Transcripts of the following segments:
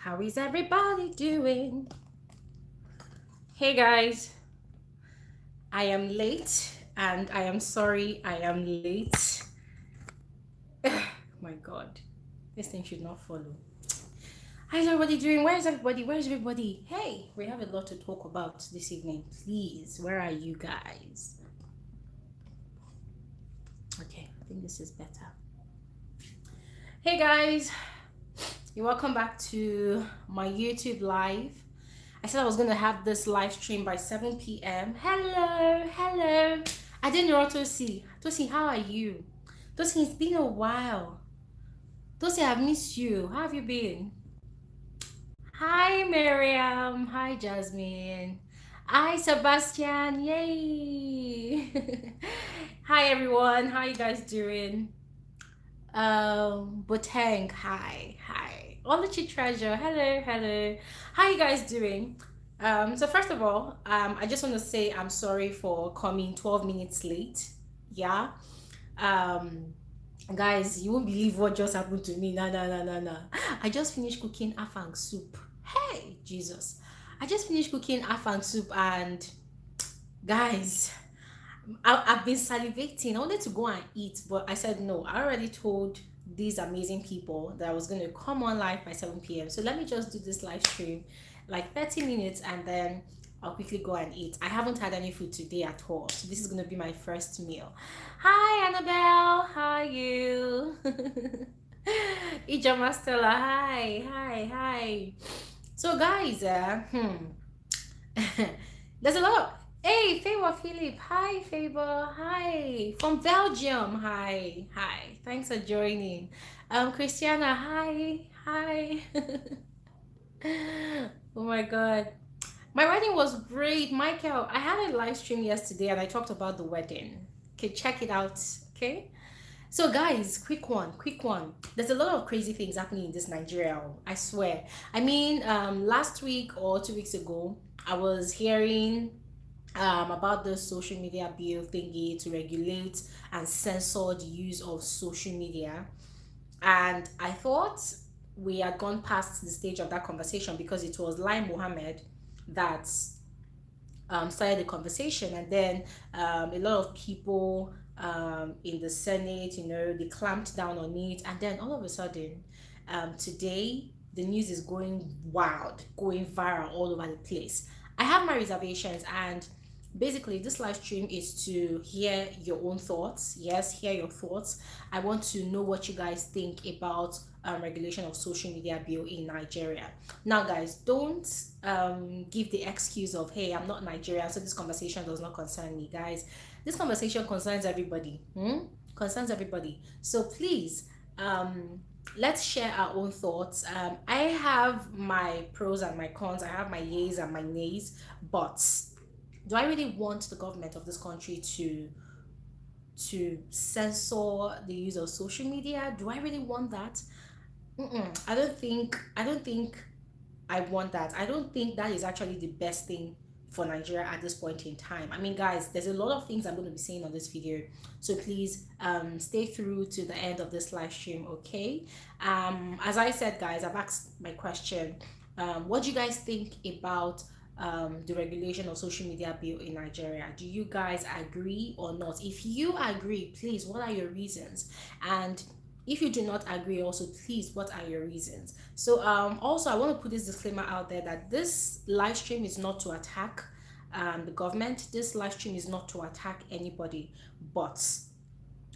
How is everybody doing? Hey guys, I am late and I am sorry I am late. My god, this thing should not follow. How's everybody doing? Where's everybody? Where's everybody? Hey, we have a lot to talk about this evening. Please, where are you guys? Okay, I think this is better. Hey guys, you're welcome back to my YouTube live. I said I was gonna have this live stream by 7 p.m. Hello, hello. I didn't know Tosi. Tosi, how are you? Tosi, it's been a while. Tosi, I've missed you. How have you been? Hi, Miriam. Hi, Jasmine. Hi, Sebastian. Yay. Hi, everyone. How you guys doing? Boteng. Hi, hi. Oluchi Treasure. Hello, hello. How you guys doing? So first of all, I just want to say I'm sorry for coming 12 minutes late. Yeah. Um, guys, you won't believe what just happened to me. No, no, no, no, no. I just finished cooking afang soup. Hey, Jesus. I just finished cooking afang soup and guys, I've been salivating. I wanted to go and eat, but I said no. I already told these amazing people that I was going to come on live by 7 p.m. So let me just do this live stream like 30 minutes and then I'll quickly go and eat. I haven't had any food today at all. So this is going to be my first meal. Hi, Annabelle. How are you? Ijama Stella. Hi, hi, hi. So, guys, there's a lot. Hey, Faber Philip. Hi, Faber. Hi. From Belgium. Hi. Hi. Thanks for joining. Christiana. Hi. Hi. Oh my God. My wedding was great. Michael, I had a live stream yesterday and I talked about the wedding. Okay, check it out. Okay. So guys, quick one, quick one. There's a lot of crazy things happening in this Nigeria. I swear. I mean, last week or 2 weeks ago, I was hearing about the social media bill thingy to regulate and censor the use of social media. And I thought we had gone past the stage of that conversation because it was Lai Mohammed that started the conversation, and then a lot of people in the Senate, they clamped down on it, and then all of a sudden, today the news is going wild, going viral all over the place. I have my reservations, and basically this live stream is to hear your own thoughts. Yes, hear your thoughts. I want to know what you guys think about regulation of social media bill in Nigeria. Now guys, don't give the excuse of, hey, I'm not Nigerian, so this conversation does not concern me. Guys, this conversation concerns everybody. Concerns everybody. So please, let's share our own thoughts. I have my pros and my cons. I have my yays and my nays. But do I really want the government of this country to censor the use of social media? Do I really want that? I don't think I want that. I don't think that is actually the best thing for Nigeria at this point in time. I mean, guys, there's a lot of things I'm going to be saying on this video, so please stay through to the end of this live stream. Okay. As I said, guys, I've asked my question. What do you guys think about the regulation of social media bill in Nigeria? Do you guys agree or not? If you agree, please, what are your reasons? And if you do not agree also, please, what are your reasons? So also I want to put this disclaimer out there that this live stream is not to attack the government. This live stream is not to attack anybody, but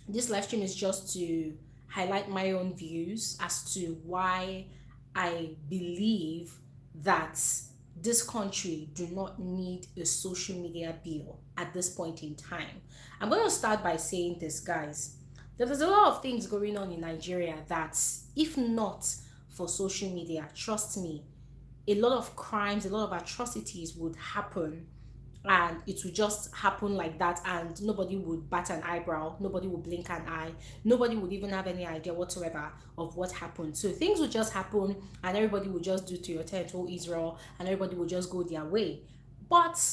this live stream is just to highlight my own views as to why I believe that this country do not need a social media bill at this point in time. I'm going to start by saying this, guys. There's a lot of things going on in Nigeria that, if not for social media, trust me, a lot of crimes, a lot of atrocities would happen, and it would just happen like that, and nobody would bat an eyebrow, nobody would blink an eye, nobody would even have any idea whatsoever of what happened. So things would just happen and everybody would just do to your tent, oh Israel, and everybody would just go their way. But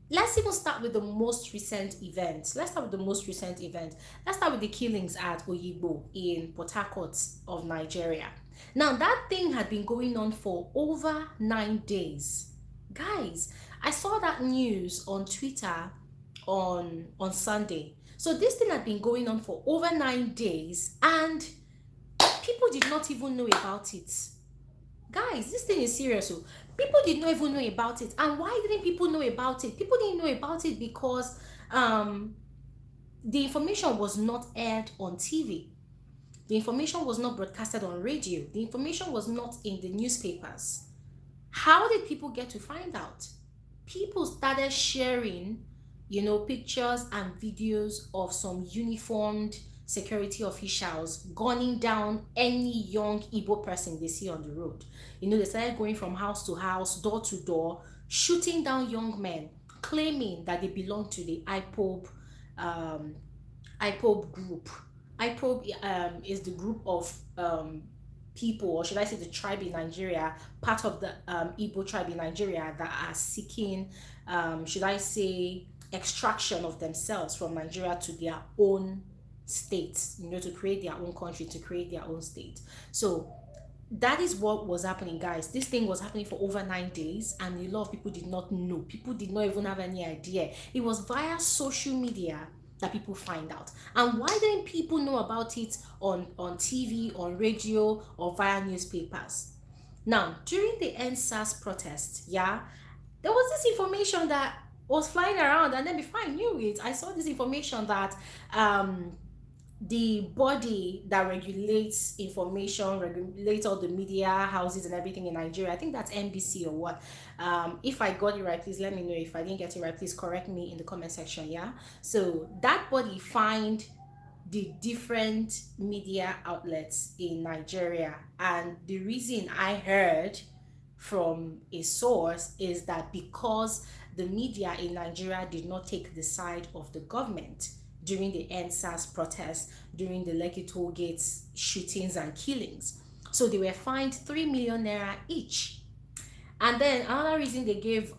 let's even start with the most recent event. Let's start with the most recent event. Let's start with the killings at Oyigbo in Port Harcourt of Nigeria. Now, that thing had been going on for over 9 days. Guys, I saw that news on Twitter on Sunday. So this thing had been going on for over 9 days, and people did not even know about it. Guys, this thing is serious. So people did not even know about it. And why didn't people know about it? People didn't know about it because um the information was not aired on TV. The information was not broadcasted on radio. The information was not in the newspapers. How did people get to find out? People started sharing, pictures and videos of some uniformed security officials gunning down any young Igbo person they see on the road. They started going from house to house, door to door, shooting down young men, claiming that they belong to the um, IPOB group. IPOB is the group of people, or should I say the tribe in Nigeria, part of the Igbo tribe in Nigeria that are seeking, should I say, extraction of themselves from Nigeria to their own states, to create their own country, to create their own state. So that is what was happening, guys. This thing was happening for over 9 days, and a lot of people did not know. People did not even have any idea. It was via social media that people find out. And why didn't people know about it on TV, on radio, or via newspapers? Now, during the NSAS protest, yeah, there was this information that was flying around, and then before I knew it, I saw this information that the body that regulates information, regulates all the media houses and everything in Nigeria. I think that's NBC or what. If I got it right, please let me know. If I didn't get it right, please correct me in the comment section. Yeah. So that body find the different media outlets in Nigeria, and the reason I heard from a source is that because the media in Nigeria did not take the side of the government during the NSAS protests, during the Lekki toll gates shootings and killings. So they were fined 3 million naira each. And then another reason they gave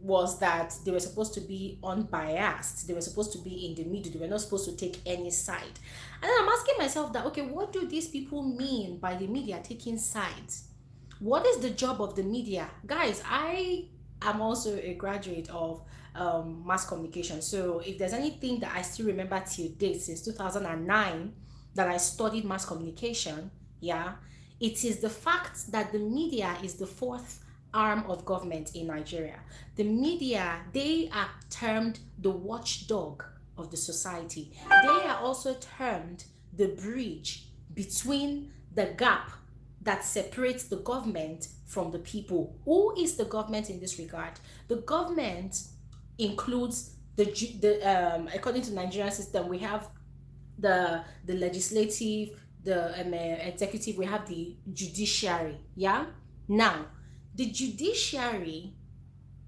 was that they were supposed to be unbiased. They were supposed to be in the middle. They were not supposed to take any side. And then I'm asking myself that, okay, what do these people mean by the media taking sides? What is the job of the media? Guys, I am also a graduate of mass communication. So if there's anything that I still remember till date, since 2009, that I studied mass communication, yeah, it is the fact that the media is the fourth arm of government in Nigeria. The media, they are termed the watchdog of the society. They are also termed the bridge between the gap that separates the government from the people. Who is the government in this regard? The government includes the according to the Nigerian system, we have the legislative, the executive, we have the judiciary. Yeah. Now, the judiciary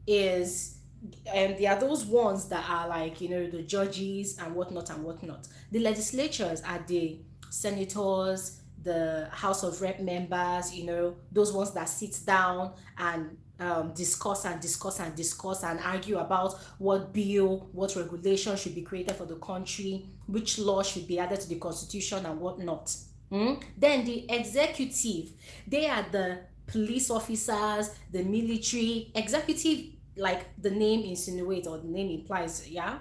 is they are those ones that are like the judges and whatnot and whatnot. The legislatures are the senators, the House of Rep members, those ones that sit down and discuss and discuss and discuss and argue about what bill, what regulation should be created for the country, which law should be added to the constitution and whatnot. Then the executive, they are the police officers, the military. Executive, like the name insinuates or the name implies, yeah,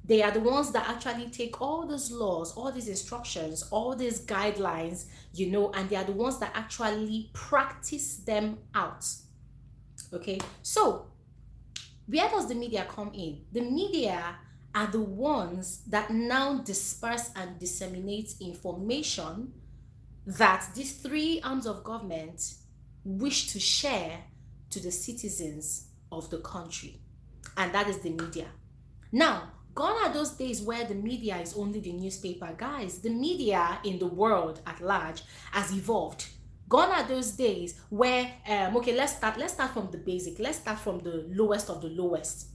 they are the ones that actually take all these laws, all these instructions, all these guidelines, and they are the ones that actually practice them out. Okay, so where does the media come in? The media are the ones that now disperse and disseminate information that these three arms of government wish to share to the citizens of the country, and that is the media. Now, gone are those days where the media is only the newspaper. Guys, the media in the world at large has evolved. Gone are those days where okay, let's start from the basic. Let's start from the lowest of the lowest.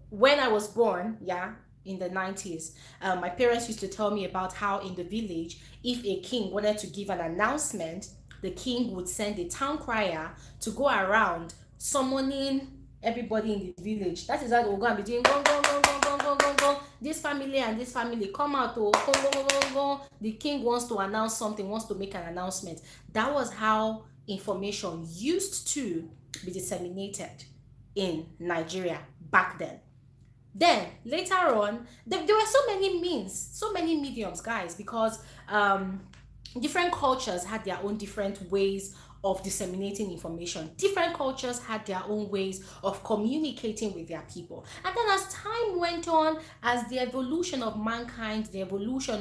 When I was born, yeah, in the 90s, my parents used to tell me about how in the village, if a king wanted to give an announcement, the king would send a town crier to go around summoning everybody in the village. That is how they will go and be doing gong gong gong gong gong gong gong gong. this family and this family come out, oh, go, go, go, go, go. The king wants to announce something, wants to make an announcement. That was how information used to be disseminated in Nigeria back then. Then later on, there were so many means, so many mediums, guys, because different cultures had their own different ways of disseminating information. Different cultures had their own ways of communicating with their people. And then as time went on, as the evolution of mankind, the evolution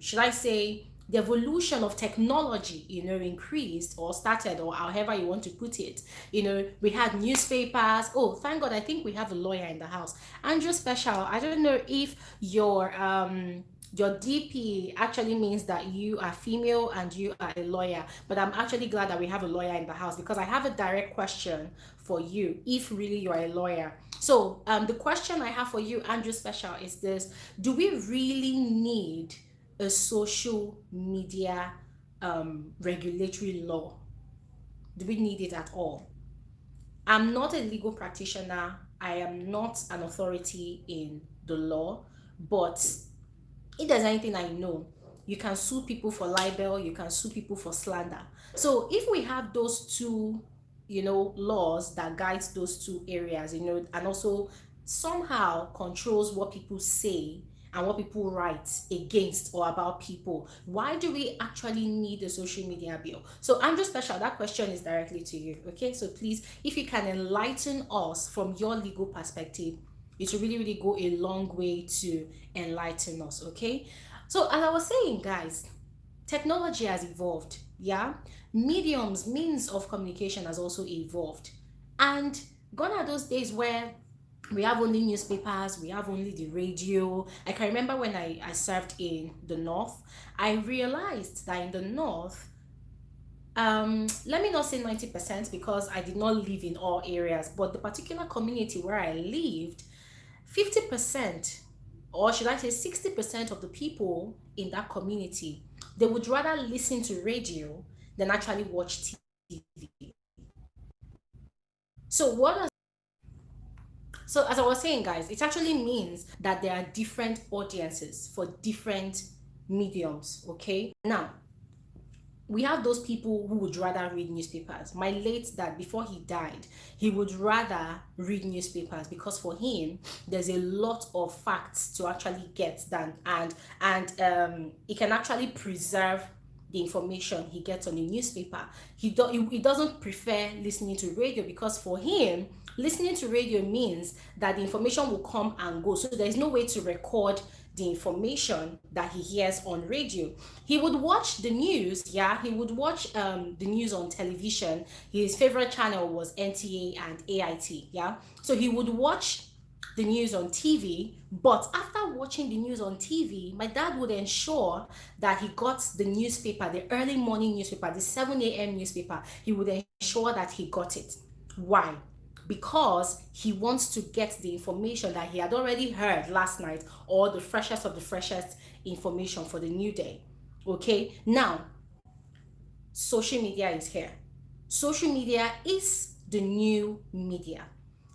should I say, the evolution of technology, increased or started, or however you want to put it. We had newspapers. Oh, thank God, I think we have a lawyer in the house. Andrew Special, I don't know if your DP actually means that you are female and you are a lawyer, but I'm actually glad that we have a lawyer in the house, because I have a direct question for you if really you are a lawyer. So the question I have for you, Andrew Special, is this: do we really need a social media regulatory law? Do we need it at all? I'm not a legal practitioner. I am not an authority in the law, but if there's anything I know, you can sue people for libel, you can sue people for slander. So if we have those two, laws that guides those two areas, and also somehow controls what people say and what people write against or about people, why do we actually need a social media bill? So Andrew Special, that question is directly to you. Okay, so please, if you can enlighten us from your legal perspective, it will really, really go a long way to enlighten us. Okay, so as I was saying, guys, technology has evolved. Yeah, mediums, means of communication has also evolved. And gone are those days where we have only newspapers, we have only the radio. I can remember when I served in the north, I realized that in the north, let me not say 90%, because I did not live in all areas, but the particular community where I lived, 50%, or should I say 60% of the people in that community, they would rather listen to radio than actually watch TV. So what does so as I was saying, guys, it actually means that there are different audiences for different mediums. Okay, now we have those people who would rather read newspapers. My late dad, before he died, he would rather read newspapers, because for him there's a lot of facts to actually get done, and he can actually preserve the information he gets on the newspaper. He doesn't prefer listening to radio, because for him listening to radio means that the information will come and go, so there's no way to record the information that he hears on radio. He would watch the news. Yeah, he would watch the news on television. His favorite channel was NTA and AIT. Yeah, so he would watch the news on TV, but after watching the news on TV, my dad would ensure that he got the newspaper, the early morning newspaper, the 7 a.m. newspaper. He would ensure that he got it. Why? Because he wants to get the information that he had already heard last night, or the freshest of the freshest information for the new day. Okay, now social media is here. Social media is the new media.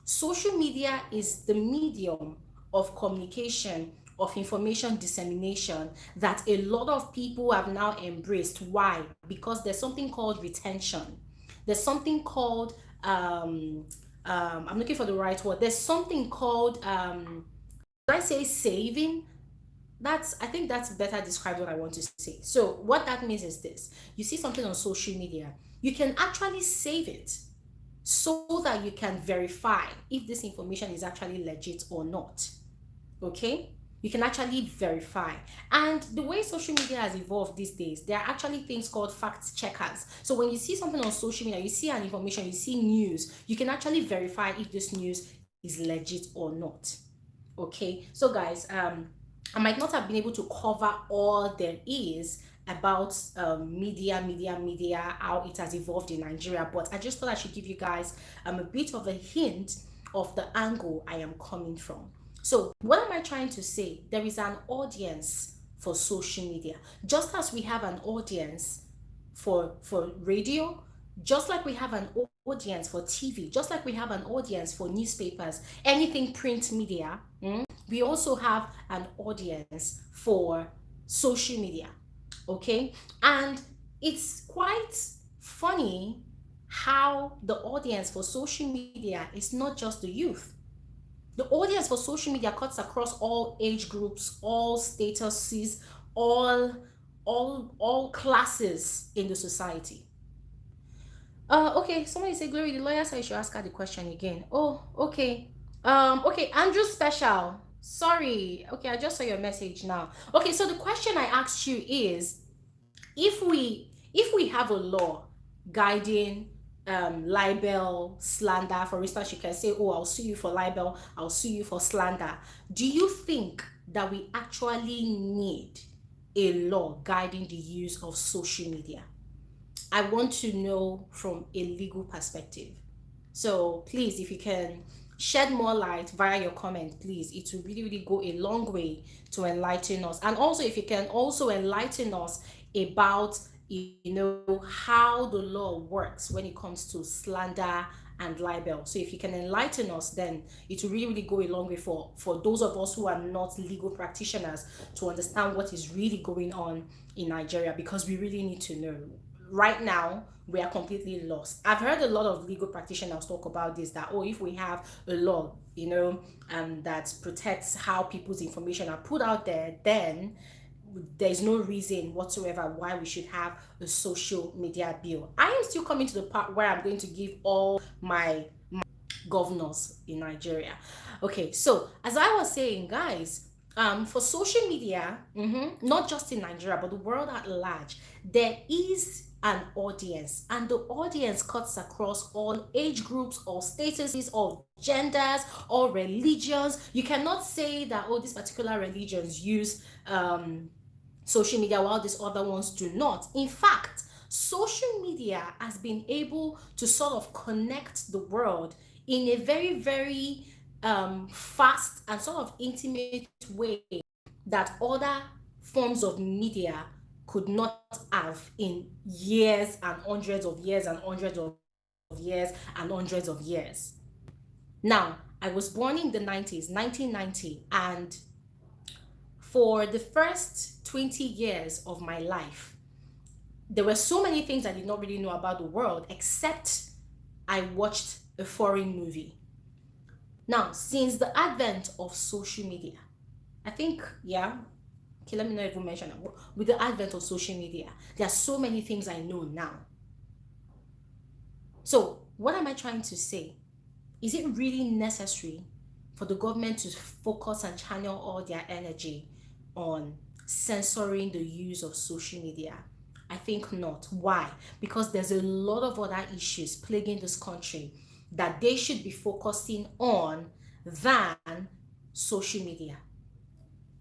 Social media is the medium of communication, of information dissemination, that a lot of people have now embraced. Why? Because there's something called retention. There's something called I'm looking for the right word. There's something called did I say saving? I think that's better described what I want to say. So what that means is this: you see something on social media, you can actually save it so that you can verify if this information is actually legit or not. Okay, you can actually verify. And the way social media has evolved these days, there are actually things called fact checkers. So when you see something on social media, you see an information, you see news, you can actually verify if this news is legit or not. Okay, so guys, I might not have been able to cover all there is about media, how it has evolved in Nigeria, but I just thought I should give you guys a bit of a hint of the angle I am coming from. So what am I trying to say? There is an audience for social media, just as we have an audience for radio. Just like we have an audience for TV, just like we have an audience for newspapers, anything print media, we also have an audience for social media. Okay? And it's quite funny how the audience for social media is not just the youth. The audience for social media cuts across all age groups, all statuses, all all classes in the society. Okay, somebody say, Glory, the lawyer said you should ask her the question again. Oh, okay. Okay, Andrew Special. Sorry. Okay, I just saw your message now. Okay, so the question I asked you is, if we have a law guiding libel, slander, for instance, you can say, oh, I'll sue you for libel, I'll sue you for slander. Do you think that we actually need a law guiding the use of social media? I want to know from a legal perspective. So please, if you can shed more light via your comment, please, it will really, really go a long way to enlighten us. And also, if you can also enlighten us about, how the law works when it comes to slander and libel. So if you can enlighten us, then it will really, really go a long way for those of us who are not legal practitioners to understand what is really going on in Nigeria, because we really need to know. Right now, we are completely lost. I've heard a lot of legal practitioners talk about this, that, oh, if we have a law, that protects how people's information are put out there, then there's no reason whatsoever why we should have a social media bill. I am still coming to the part where I'm going to give all my governors in Nigeria. Okay, so as I was saying, guys, for social media, not just in Nigeria but the world at large, there is an audience, and the audience cuts across all age groups, all statuses, all genders, all religions. You cannot say that, oh, these particular religions use social media while these other ones do not. In fact, social media has been able to sort of connect the world in a very, very fast and sort of intimate way that other forms of media could not have in years and hundreds of years and hundreds of years and hundreds of years. Now, I was born in the 90s, 1990, and for the first 20 years of my life, there were so many things I did not really know about the world, except I watched a foreign movie. Now, since the advent of social media, I think, yeah, okay, let me not even mention it. With the advent of social media, there are so many things I know now. So, what am I trying to say? Is it really necessary for the government to focus and channel all their energy on censoring the use of social media? I think not. Why? Because there's a lot of other issues plaguing this country that they should be focusing on than social media.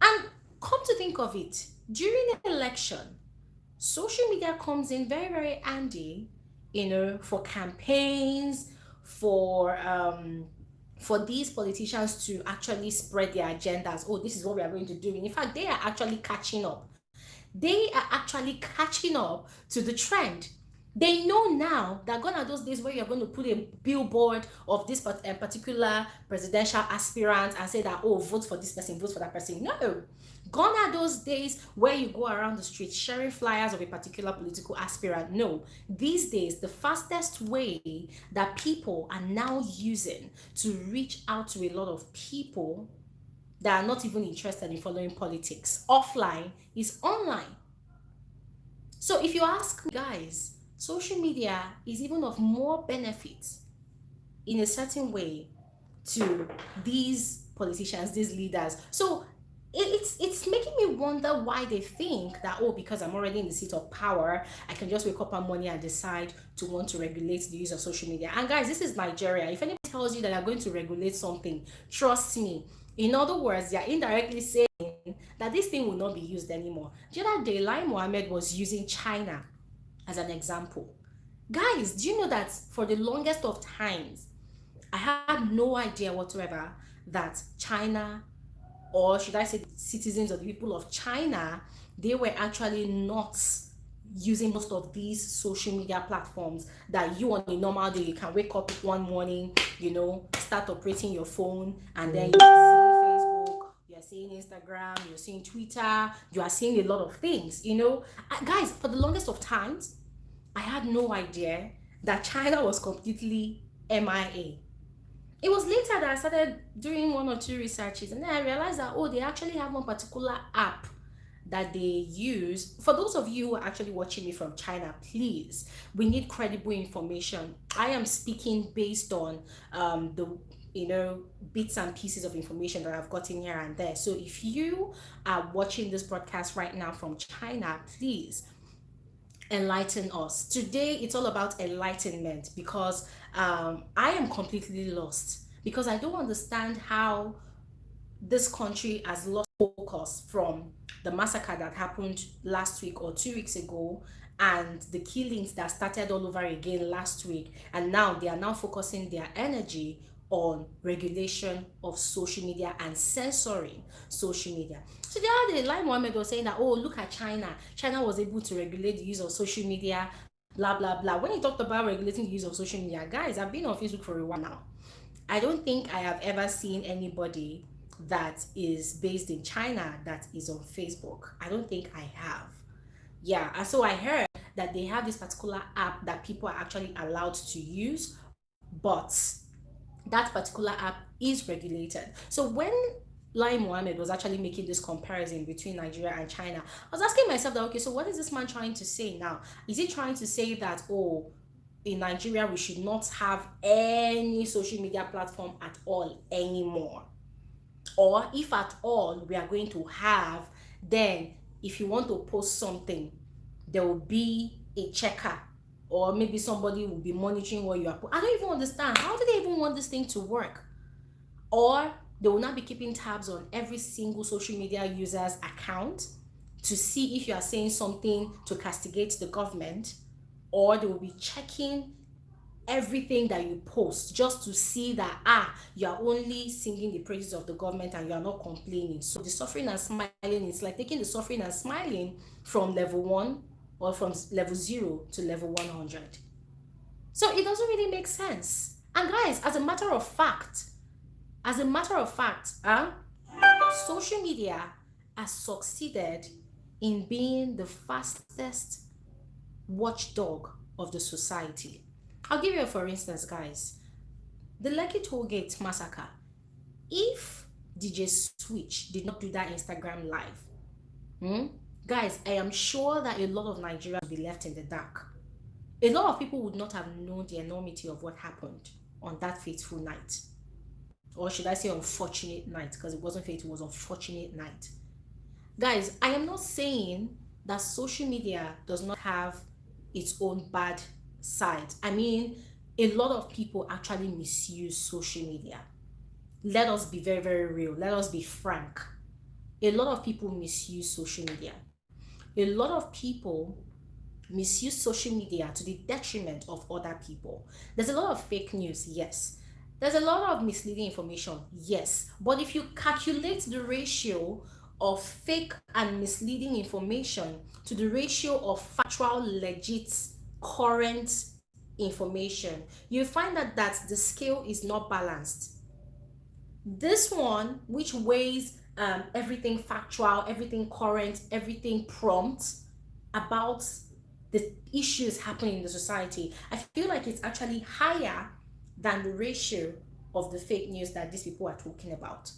And come to think of it, during an election, social media comes in very, very handy, for campaigns, for these politicians to actually spread their agendas. Oh, this is what we are going to do. In fact, they are actually catching up. They are actually catching up to the trend. They know now that gone are those days where you're going to put a billboard of this particular presidential aspirant and say that, oh, vote for this person, vote for that person. No. Gone are those days where you go around the street sharing flyers of a particular political aspirant. No. These days, the fastest way that people are now using to reach out to a lot of people that are not even interested in following politics offline is online. So if you ask me, guys, social media is even of more benefit in a certain way to these politicians, these leaders. So it's making me wonder why they think that, oh, because I'm already in the seat of power, I can just wake up one morning and decide to want to regulate the use of social media. And guys, this is Nigeria. If anybody tells you that they're going to regulate something, trust me. In other words, they're indirectly saying that this thing will not be used anymore. The other day, Lai Mohammed was using China as an example. Guys, do you know that for the longest of times, I had no idea whatsoever that China, or should I say citizens of the people of China, they were actually not using most of these social media platforms that you on a normal day you can wake up one morning, start operating your phone, and then you are seeing Facebook, you are seeing Instagram, you're seeing Twitter, you are seeing a lot of things. Guys, for the longest of times I had no idea that China was completely MIA. It was later that I started doing one or two researches, and then I realized that, oh, they actually have one particular app that they use. For those of you who are actually watching me from China, please, we need credible information. I am speaking based on the bits and pieces of information that I've gotten here and there. So if you are watching this broadcast right now from China, please enlighten us. Today it's all about enlightenment, because I am completely lost, because I don't understand how this country has lost focus from the massacre that happened last week or 2 weeks ago, and the killings that started all over again last week, and now they are now focusing their energy on regulation of social media and censoring social media. So the other day, Lai Mohammed was saying that, oh, look at China was able to regulate the use of social media, blah blah blah. When he talked about regulating the use of social media, guys, I've been on Facebook for a while now. I don't think I have ever seen anybody that is based in China that is on Facebook. I don't think I have. Yeah, and so I heard that they have this particular app that people are actually allowed to use, but that particular app is regulated. So when Lai Mohammed was actually making this comparison between Nigeria and China, I was asking myself that, okay, so what is this man trying to say now? Is he trying to say that, oh, in Nigeria we should not have any social media platform at all anymore? Or if at all we are going to have, then if you want to post something, there will be a checker, or maybe somebody will be monitoring what you are. I don't even understand. How do they even want this thing to work? Or they will not be keeping tabs on every single social media user's account to see if you are saying something to castigate the government, or they will be checking everything that you post just to see that you are only singing the praises of the government and you are not complaining. So the suffering and smiling, it's like taking the suffering and smiling from level 1 or from level 0 to level 100. So it doesn't really make sense. And guys, as a matter of fact, social media has succeeded in being the fastest watchdog of the society. I'll give you for instance, guys. The Lekki Tollgate massacre. If DJ Switch did not do that Instagram live, guys, I am sure that a lot of Nigerians would be left in the dark. A lot of people would not have known the enormity of what happened on that fateful night. Or should I say unfortunate night, because it wasn't fateful, it was unfortunate night. Guys, I am not saying that social media does not have its own bad side. I mean, a lot of people actually misuse social media. Let us be very, very real. Let us be frank. A lot of people misuse social media. A lot of people misuse social media to the detriment of other people. There's a lot of fake news, yes. There's a lot of misleading information, yes. But if you calculate the ratio of fake and misleading information to the ratio of factual, legit, current information, you find that the scale is not balanced. This one, which weighs everything factual, everything current, everything prompt about the issues happening in the society, I feel like it's actually higher than the ratio of the fake news that these people are talking about.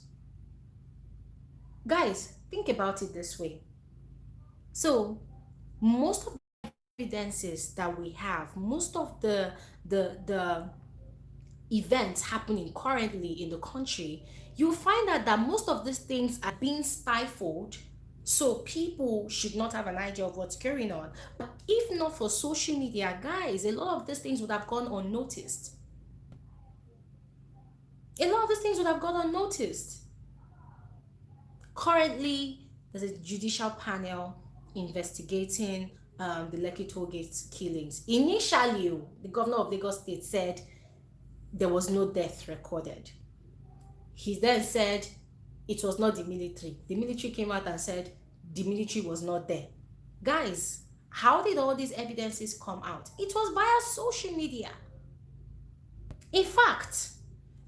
Guys, think about it this way. So most of the evidences that we have, most of the events happening currently in the country, you'll find that most of these things are being stifled, so people should not have an idea of what's going on. But if not for social media, guys, a lot of these things would have gone unnoticed. A lot of these things would have gone unnoticed. Currently, there's a judicial panel investigating the Lekki Tollgate killings. Initially, the governor of Lagos State said there was no death recorded. He then said it was not the military. The military came out and said the military was not there. Guys, How did all these evidences come out? It was via social media. In fact,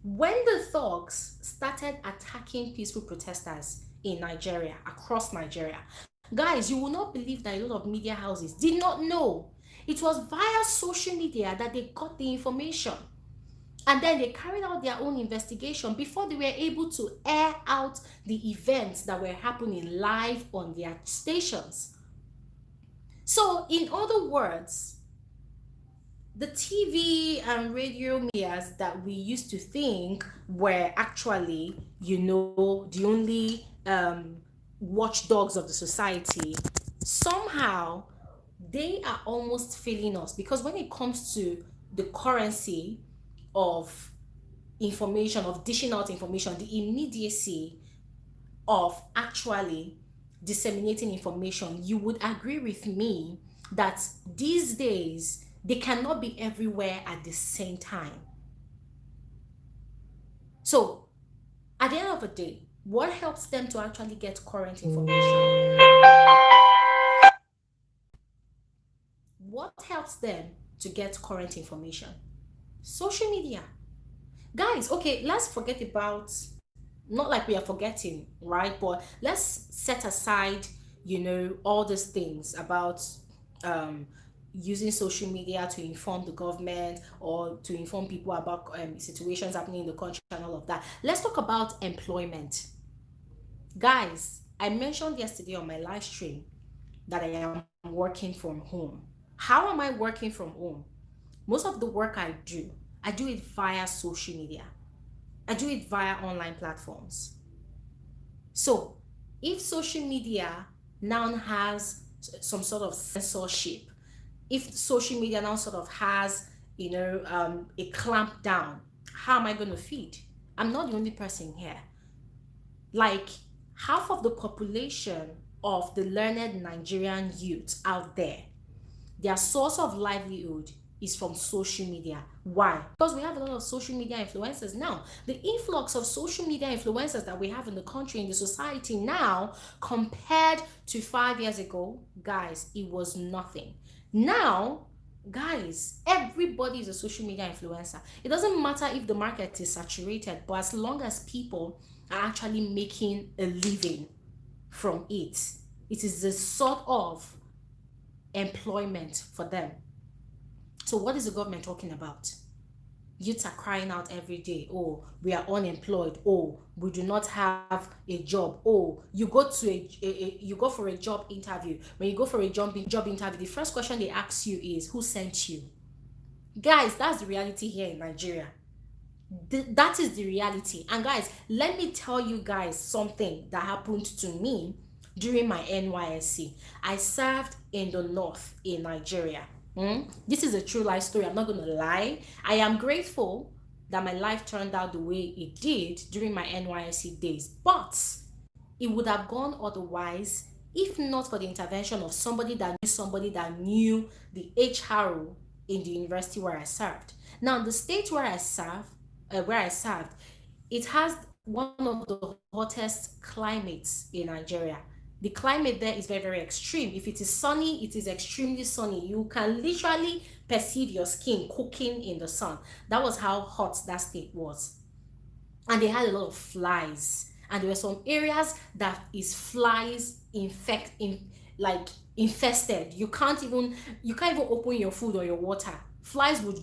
when the thugs started attacking peaceful protesters in Nigeria, across Nigeria, guys, you will not believe that a lot of media houses did not know. It was via social media that they got the information. And then they carried out their own investigation before they were able to air out the events that were happening live on their stations. So, in other words, the TV and radio medias that we used to think were actually, the only watchdogs of the society, somehow they are almost failing us, because when it comes to the currency of information, of dishing out information, the immediacy of actually disseminating information, you would agree with me that these days they cannot be everywhere at the same time. So, at the end of the day, what helps them to actually get current information? What helps them to get current information? Social media. Guys, okay, let's forget about, not like we are forgetting, right? But let's set aside, all these things about um using social media to inform the government or to inform people about situations happening in the country and all of that. Let's talk about employment. Guys, I mentioned yesterday on my live stream that I am working from home. How am I working from home? Most of the work I do it via social media. I do it via online platforms. So, if social media now has some sort of censorship, if social media now sort of has, a clamp down, how am I going to feed? I'm not the only person here. Like, half of the population of the learned Nigerian youth out there, their source of livelihood is from social media. Why? Because we have a lot of social media influencers now. The influx of social media influencers that we have in the country, in the society now, compared to 5 years ago, guys, it was nothing. Now, guys, everybody is a social media influencer. It doesn't matter if the market is saturated, but as long as people are actually making a living from it, it is a sort of employment for them. So what is the government talking about? Youths are crying out every day. Oh, we are unemployed. Oh, we do not have a job. Oh, you go to you go for a job interview. When you go for a job interview, the first question they ask you is, who sent you? Guys, that's the reality here in Nigeria. That is the reality. And guys, let me tell you guys something that happened to me during my NYSC. I served in the north in Nigeria. This is a true life story. I'm not going to lie. I am grateful that my life turned out the way it did during my NYSC days. But it would have gone otherwise if not for the intervention of somebody that knew the HRO in the university where I served. Now, the state where I served, it has one of the hottest climates in Nigeria. The climate there is very, very extreme. If it is sunny, it is extremely sunny. You can literally perceive your skin cooking in the sun. That was how hot that state was. And they had a lot of flies. And there were some areas that is flies like infested. You can't even open your food or your water. Flies would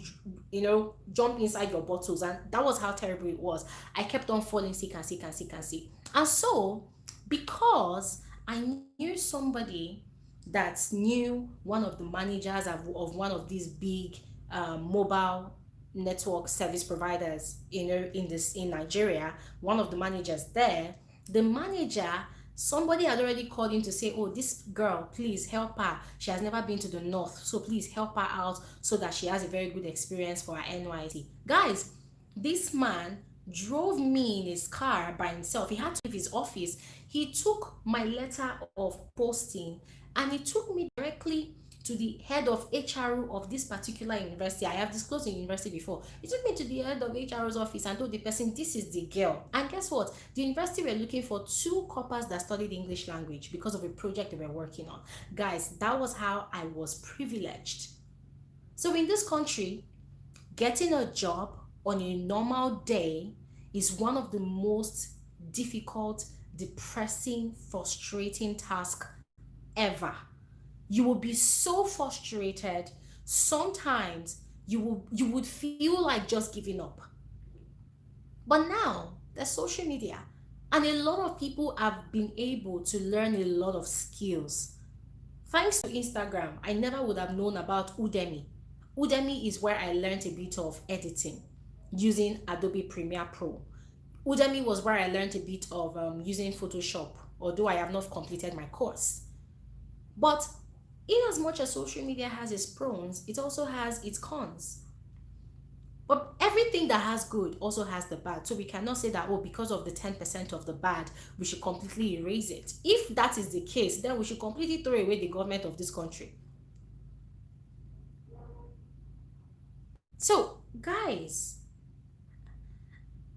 jump inside your bottles, and that was how terrible it was. I kept on falling sick and sick and sick and sick. And so, because I knew somebody that knew one of the managers of one of these big mobile network service providers, in Nigeria, one of the managers there, the manager, somebody had already called him to say, oh, this girl, please help her. She has never been to the north, so please help her out so that she has a very good experience for her NYC. Guys, this man drove me in his car by himself. He had to leave his office. He took my letter of posting and he took me directly to the head of HRO of this particular university. I have disclosed the university before. He took me to the head of HRO's office and told the person, this is the girl. And guess what? The university were looking for two coppers that studied English language because of a project they were working on. Guys, that was how I was privileged. So in this country, getting a job on a normal day is one of the most difficult, depressing, frustrating tasks ever. You will be so frustrated. Sometimes you would feel like just giving up. But now there's social media, and a lot of people have been able to learn a lot of skills. Thanks to Instagram, I never would have known about Udemy. Udemy is where I learned a bit of editing using Adobe Premiere Pro. Udemy was where I learned a bit of using Photoshop, although I have not completed my course. But in as much as social media has its pros, it also has its cons. But everything that has good also has the bad. So we cannot say that, oh, because of the 10% of the bad, we should completely erase it. If that is the case, then we should completely throw away the government of this country. So, guys,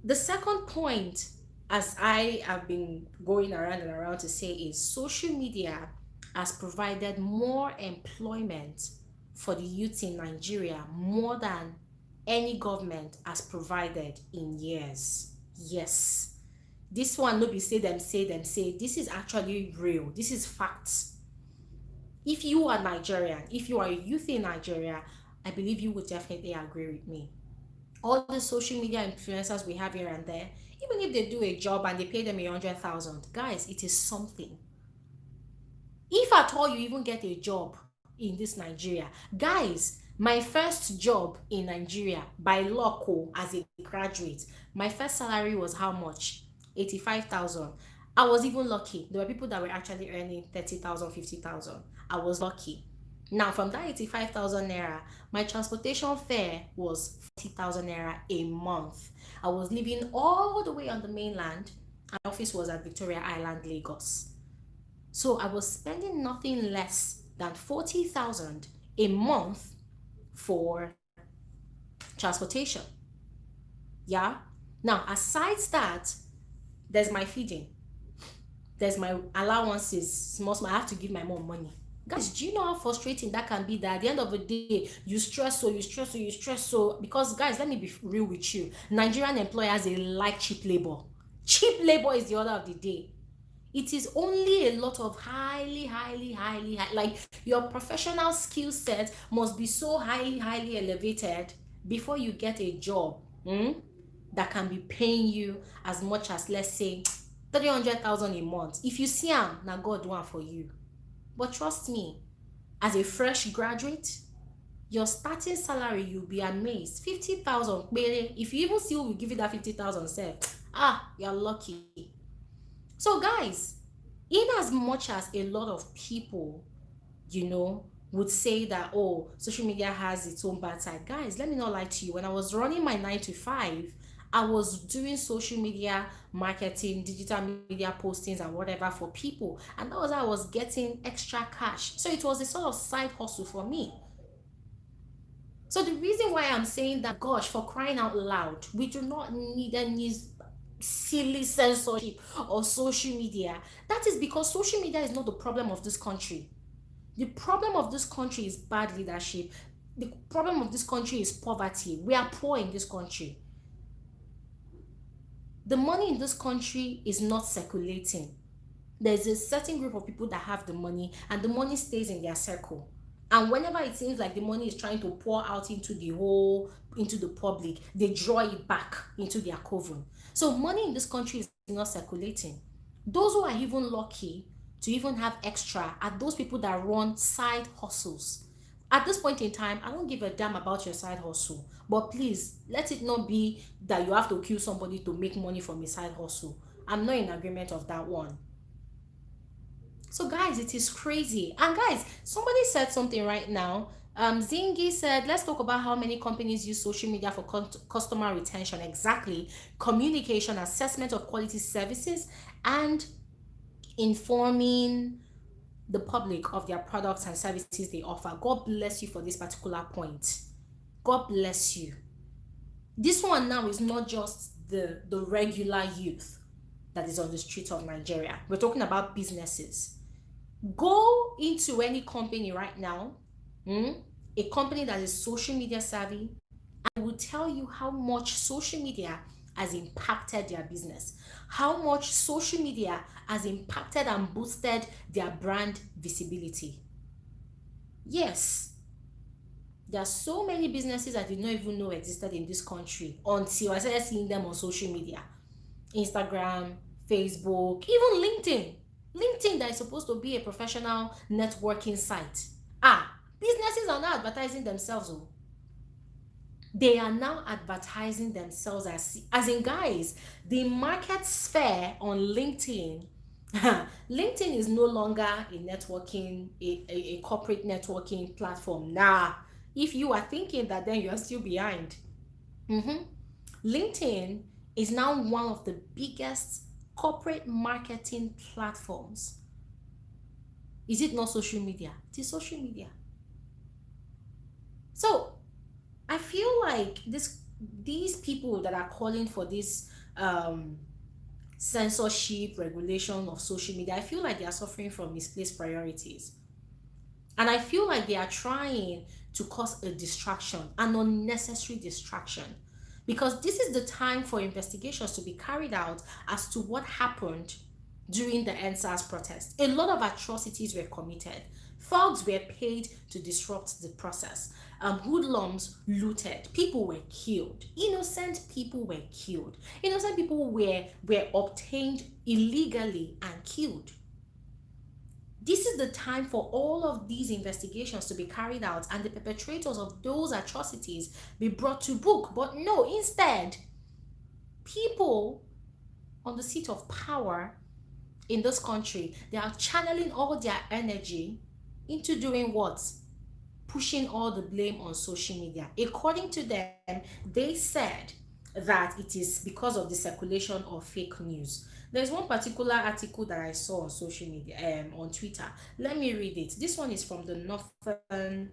the second point, as I have been going around and around to say, is social media has provided more employment for the youth in Nigeria more than any government has provided in years. Yes. This one no be say them say them say. This is actually real. This is facts. If you are Nigerian, if you are a youth in Nigeria, I believe you would definitely agree with me. All the social media influencers we have here and there, even if they do a job and they pay them 100,000, guys, it is something. If at all you even get a job in this Nigeria, guys, my first job in Nigeria by local as a graduate, my first salary was how much? 85,000. I was even lucky. There were people that were actually earning 30,000, 50,000. I was lucky. Now, from that 85,000 naira, my transportation fare was 40,000 naira a month. I was living all the way on the mainland. My office was at Victoria Island, Lagos. So I was spending nothing less than 40,000 a month for transportation. Yeah. Now, aside that, there's my feeding, there's my allowances, small, small. I have to give my mom money. Guys, do you know how frustrating that can be? That at the end of the day, you stress so, you stress so, you stress so. Because, guys, let me be real with you. Nigerian employers, they like cheap labor. Cheap labor is the order of the day. It is only a lot of like your professional skill set must be so highly elevated before you get a job that can be paying you as much as, let's say, 300,000 a month. If you see am, na God one for you. But trust me, as a fresh graduate, your starting salary, you'll be amazed. 50,000. If you even still will give you that 50,000 self, you're lucky. So guys, in as much as a lot of people, would say that, oh, social media has its own bad side, guys, let me not lie to you. When I was running my 9 to 5, I was doing social media marketing, digital media postings and whatever for people, and that was how I was getting extra cash. So it was a sort of side hustle for me. So the reason why I'm saying that, gosh, for crying out loud, we do not need any silly censorship or social media. That is because social media is not the problem of this country. The problem of this country is bad leadership. The problem of this country is poverty. We are poor in this country. The money in this country is not circulating. There's a certain group of people that have the money, and the money stays in their circle. And whenever it seems like the money is trying to pour out into the public, they draw it back into their coven. So money in this country is not circulating. Those who are even lucky to even have extra are those people that run side hustles. At this point in time, I don't give a damn about your side hustle, but please let it not be that you have to kill somebody to make money from a side hustle. I'm not in agreement of that one. So guys, it is crazy. And guys, somebody said something right now. Zingi said, let's talk about how many companies use social media for customer retention. Exactly. Communication, assessment of quality services, and informing the public of their products and services they offer. God bless you for this particular point. God bless you. This one now is not just the regular youth that is on the streets of Nigeria. We're talking about businesses. Go into any company right now, mm, a company that is social media savvy, and will tell you how much social media has impacted their business, how much social media has impacted and boosted their brand visibility. Yes, there are so many businesses I did not even know existed in this country until I started seeing them on social media. Instagram, Facebook, even LinkedIn. LinkedIn that is supposed to be a professional networking site. Businesses are now advertising themselves. Oh. They are now advertising themselves as in guys, the market sphere on LinkedIn. LinkedIn is no longer a networking, a corporate networking platform. Nah, if you are thinking that, then you are still behind. Mhm. LinkedIn is now one of the biggest corporate marketing platforms. Is it not social media? It is social media. So I feel like these people that are calling for this censorship regulation of social media, I feel like they are suffering from misplaced priorities. And I feel like they are trying to cause a distraction, an unnecessary distraction. Because this is the time for investigations to be carried out as to what happened during the NSAS protest. A lot of atrocities were committed. Thugs were paid to disrupt the process. Hoodlums looted. People were killed. Innocent people were killed. Innocent people were obtained illegally and killed. This is the time for all of these investigations to be carried out and the perpetrators of those atrocities be brought to book. But no, instead, people on the seat of power in this country, they are channeling all their energy into doing what? Pushing all the blame on social media. According to them, they said that it is because of the circulation of fake news. There's one particular article that I saw on social media, on Twitter. Let me read it. This one is from the Northern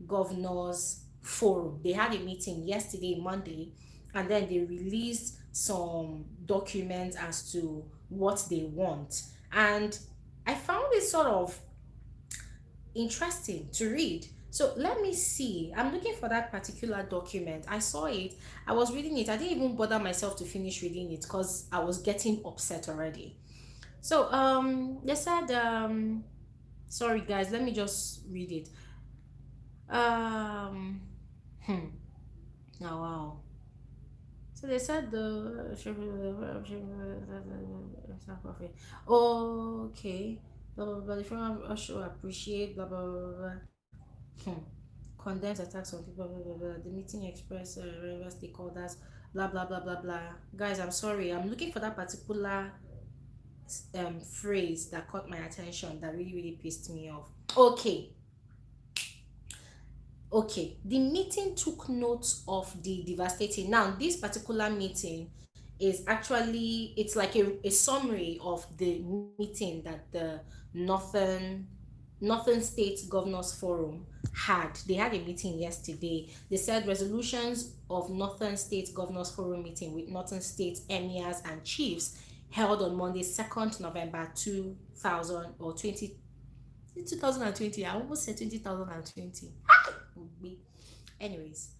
Governors Forum. They had a meeting yesterday, Monday, and then they released some documents as to what they want. And I found it sort of interesting to read. So let me see. I'm looking for that particular document. I saw it. I was reading it. I didn't even bother myself to finish reading it because I was getting upset already. So they said sorry guys, let me just read it. Um hmm. Now wow. So they said the okay. Blah blah blah. The firm should appreciate blah blah blah blah. Hmm. Condemns attacks on people, blah, blah, blah. The meeting express relevant stakeholders, blah, blah, blah, blah, blah. Guys, I'm sorry. I'm looking for that particular phrase that caught my attention that really, really pissed me off. Okay. Okay. The meeting took note of the devastating. Now, this particular meeting is actually, it's like a summary of the meeting that the Northern Northern State Governors Forum they had a meeting yesterday. They said resolutions of Northern State Governors Forum meeting with Northern State emirs and chiefs held on Monday, 2nd November 2000 or 20 2020. I almost said 2020. Anyways,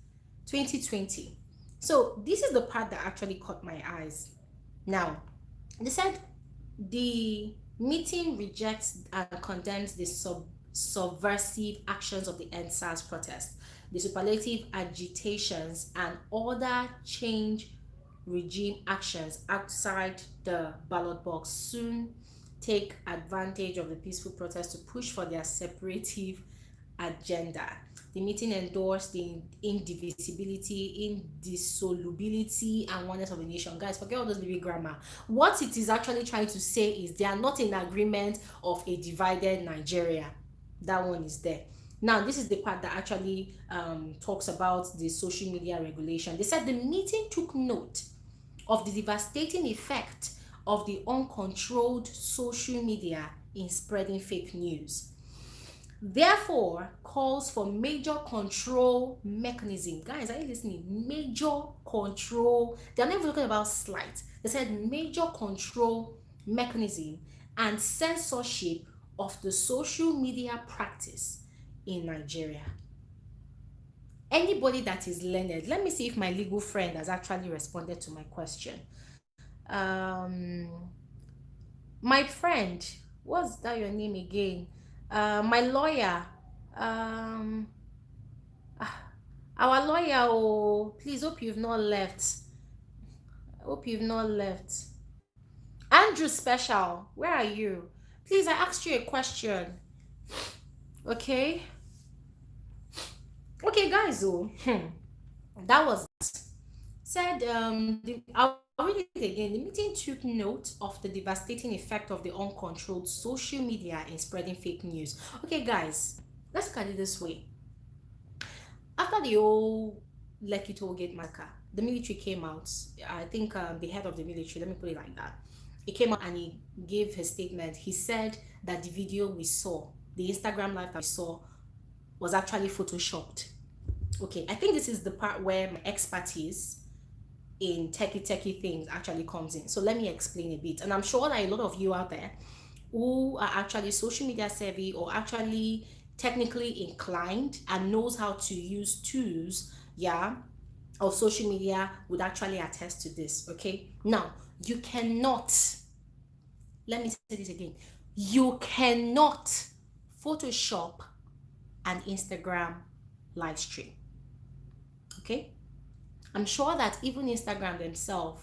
2020. So this is the part that actually caught my eyes. Now, they said the meeting rejects and condemns the subversive actions of the NSAS protest, the superlative agitations, and other change regime actions outside the ballot box soon take advantage of the peaceful protest to push for their separative agenda. The meeting endorsed the indivisibility, indissolubility, and oneness of the nation. Guys, forget all those baby grammar. What it is actually trying to say is they are not in agreement of a divided Nigeria. That one is there. Now, this is the part that actually talks about the social media regulation. They said the meeting took note of the devastating effect of the uncontrolled social media in spreading fake news. Therefore, calls for major control mechanism. Guys, are you listening? Major control. They're not even talking about slight. They said major control mechanism and censorship of the social media practice in Nigeria. Anybody that is learned, let me see if my legal friend has actually responded to my question. Um, my friend, what's that your name again? My lawyer, um our lawyer. Oh, please, hope you've not left. Hope you've not left. Andrew Special, where are you? Please, I asked you a question. Okay. Okay, guys. Oh, that was said. I'll read it again. The meeting took note of the devastating effect of the uncontrolled social media in spreading fake news. Okay, guys, let's look at it this way. After the whole Lekki Tollgate massacre, the military came out. I think the head of the military, let me put it like that, he came out and he gave his statement. He said that the video we saw, the Instagram live that we saw, was actually photoshopped. Okay, I think this is the part where my expertise in techie things actually comes in. So let me explain a bit. And I'm sure that a lot of you out there who are actually social media savvy or actually technically inclined and knows how to use tools, yeah, of social media would actually attest to this. Okay, now you cannot, let me say this again, you cannot photoshop an Instagram live stream. Okay, I'm sure that even Instagram themselves,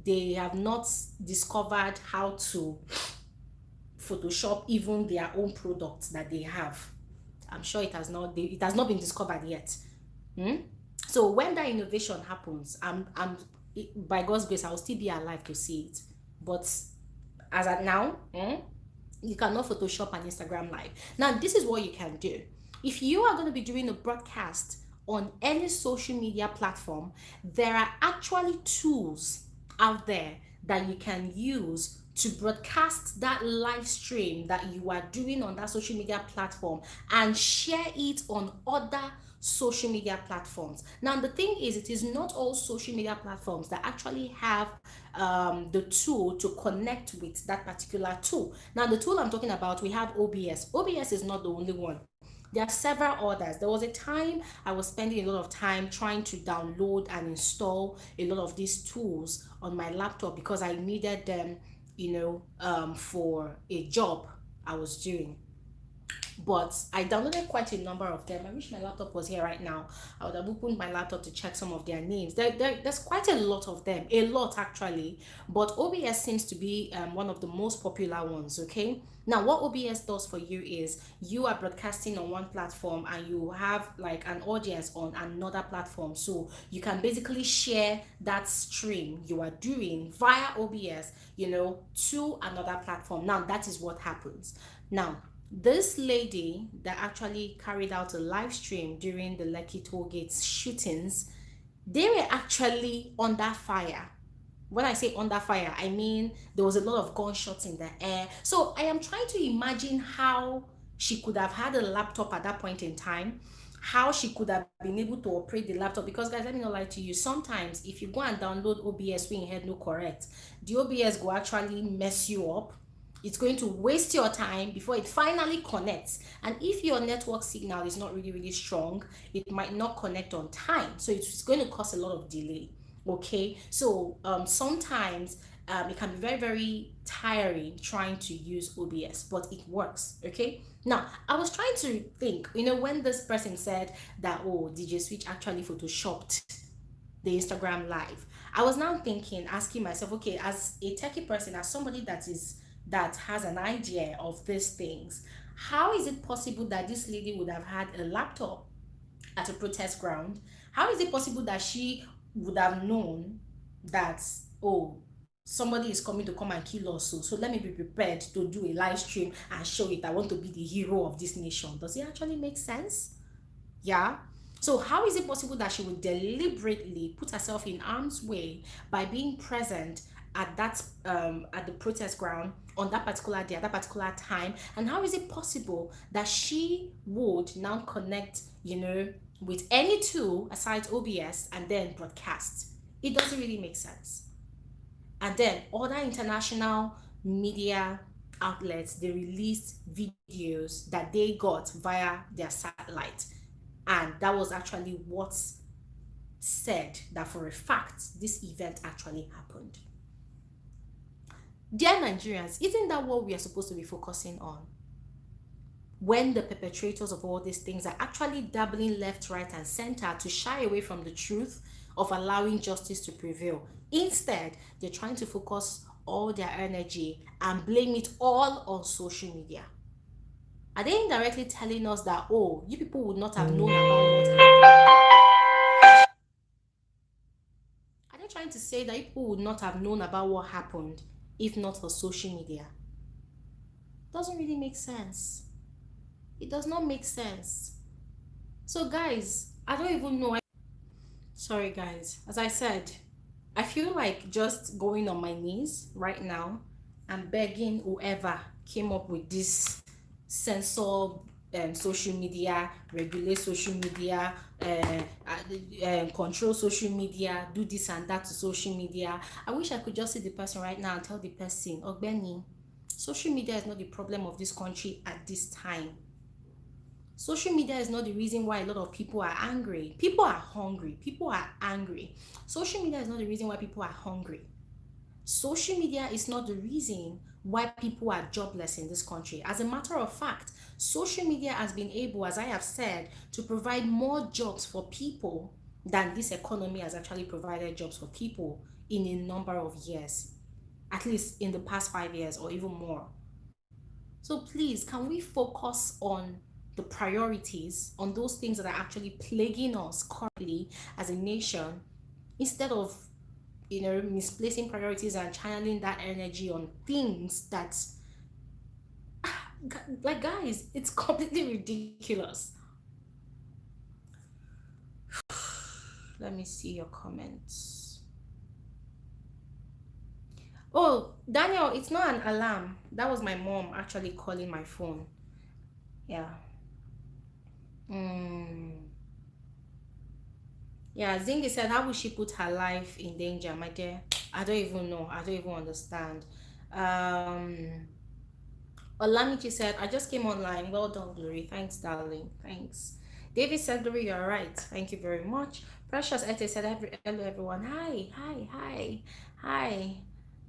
they have not discovered how to Photoshop even their own products that they have. I'm sure it has not been discovered yet. Hmm? So when that innovation happens, by God's grace, I'll still be alive to see it. But as at now, you cannot Photoshop an Instagram live. Now, this is what you can do. If you are going to be doing a broadcast on any social media platform, there are actually tools out there that you can use to broadcast that live stream that you are doing on that social media platform and share it on other social media platforms. Now, the thing is, it is not all social media platforms that actually have the tool to connect with that particular tool. Now, the tool I'm talking about, we have OBS. OBS is not the only one. There are several others. There was a time I was spending a lot of time trying to download and install a lot of these tools on my laptop because I needed them, for a job I was doing. But I downloaded quite a number of them. I wish my laptop was here right now. I would have opened my laptop to check some of their names. There's quite a lot of them, a lot actually. But OBS seems to be one of the most popular ones. Okay. Now, what OBS does for you is you are broadcasting on one platform and you have like an audience on another platform. So you can basically share that stream you are doing via OBS, to another platform. Now, that is what happens. Now, this lady that actually carried out a live stream during the Lekki Tollgate shootings, they were actually under fire. When I say under fire, I mean there was a lot of gunshots in the air. So I am trying to imagine how she could have had a laptop at that point in time, how she could have been able to operate the laptop. Because guys, let me not lie to you, sometimes if you go and download OBS when you had no correct, the OBS will actually mess you up. It's going to waste your time before it finally connects. And if your network signal is not really, really strong, it might not connect on time. So it's going to cause a lot of delay. Okay. So sometimes it can be very, very tiring trying to use OBS, but it works. Okay. Now, I was trying to think, when this person said that, oh, DJ Switch actually photoshopped the Instagram live, I was now thinking, asking myself, okay, as a techie person, as somebody that has an idea of these things, how is it possible that this lady would have had a laptop at a protest ground? How is it possible that she would have known that, oh, somebody is coming to come and kill us, so let me be prepared to do a live stream and show it? I want to be the hero of this nation. Does it actually make sense? Yeah. So how is it possible that she would deliberately put herself in harm's way by being present at the protest ground on that particular day, at that particular time? And how is it possible that she would now connect, with any tool aside OBS and then broadcast? It doesn't really make sense. And then other international media outlets, they released videos that they got via their satellite, and that was actually what said that for a fact this event actually happened. Dear Nigerians, isn't that what we are supposed to be focusing on? When the perpetrators of all these things are actually dabbling left, right, and center to shy away from the truth of allowing justice to prevail. Instead, they're trying to focus all their energy and blame it all on social media. Are they indirectly telling us that, oh, you people would not have known about what happened? Are they trying to say that people would not have known about what happened if not for social media? Doesn't really make sense. It does not make sense. So guys, I don't even know. Sorry guys, as I said, I feel like just going on my knees right now and begging whoever came up with this censor social media, regulate social media, control social media, do this and that to social media. I wish I could just see the person right now and tell the person, Ogbeni, social media is not the problem of this country at this time. Social media is not the reason why a lot of people are angry. People are hungry. People are angry. Social media is not the reason why people are hungry. Social media is not the reason why people are jobless in this country. As a matter of fact, social media has been able, as I have said, to provide more jobs for people than this economy has actually provided jobs for people in a number of years, at least in the past 5 years or even more. So please, can we focus on the priorities, on those things that are actually plaguing us currently as a nation, instead of misplacing priorities and channeling that energy on things that, like, guys, it's completely ridiculous. Let me see your comments. Oh, Daniel, it's not an alarm. That was my mom actually calling my phone. Yeah. Mm. Yeah, Zingi said, how would she put her life in danger, my dear? I don't even know. I don't even understand. Olamichi said, I just came online. Well done, Glory. Thanks, darling. Thanks. David said, Glory, you're right. Thank you very much. Precious Ete said, hello, everyone. Hi, hi, hi,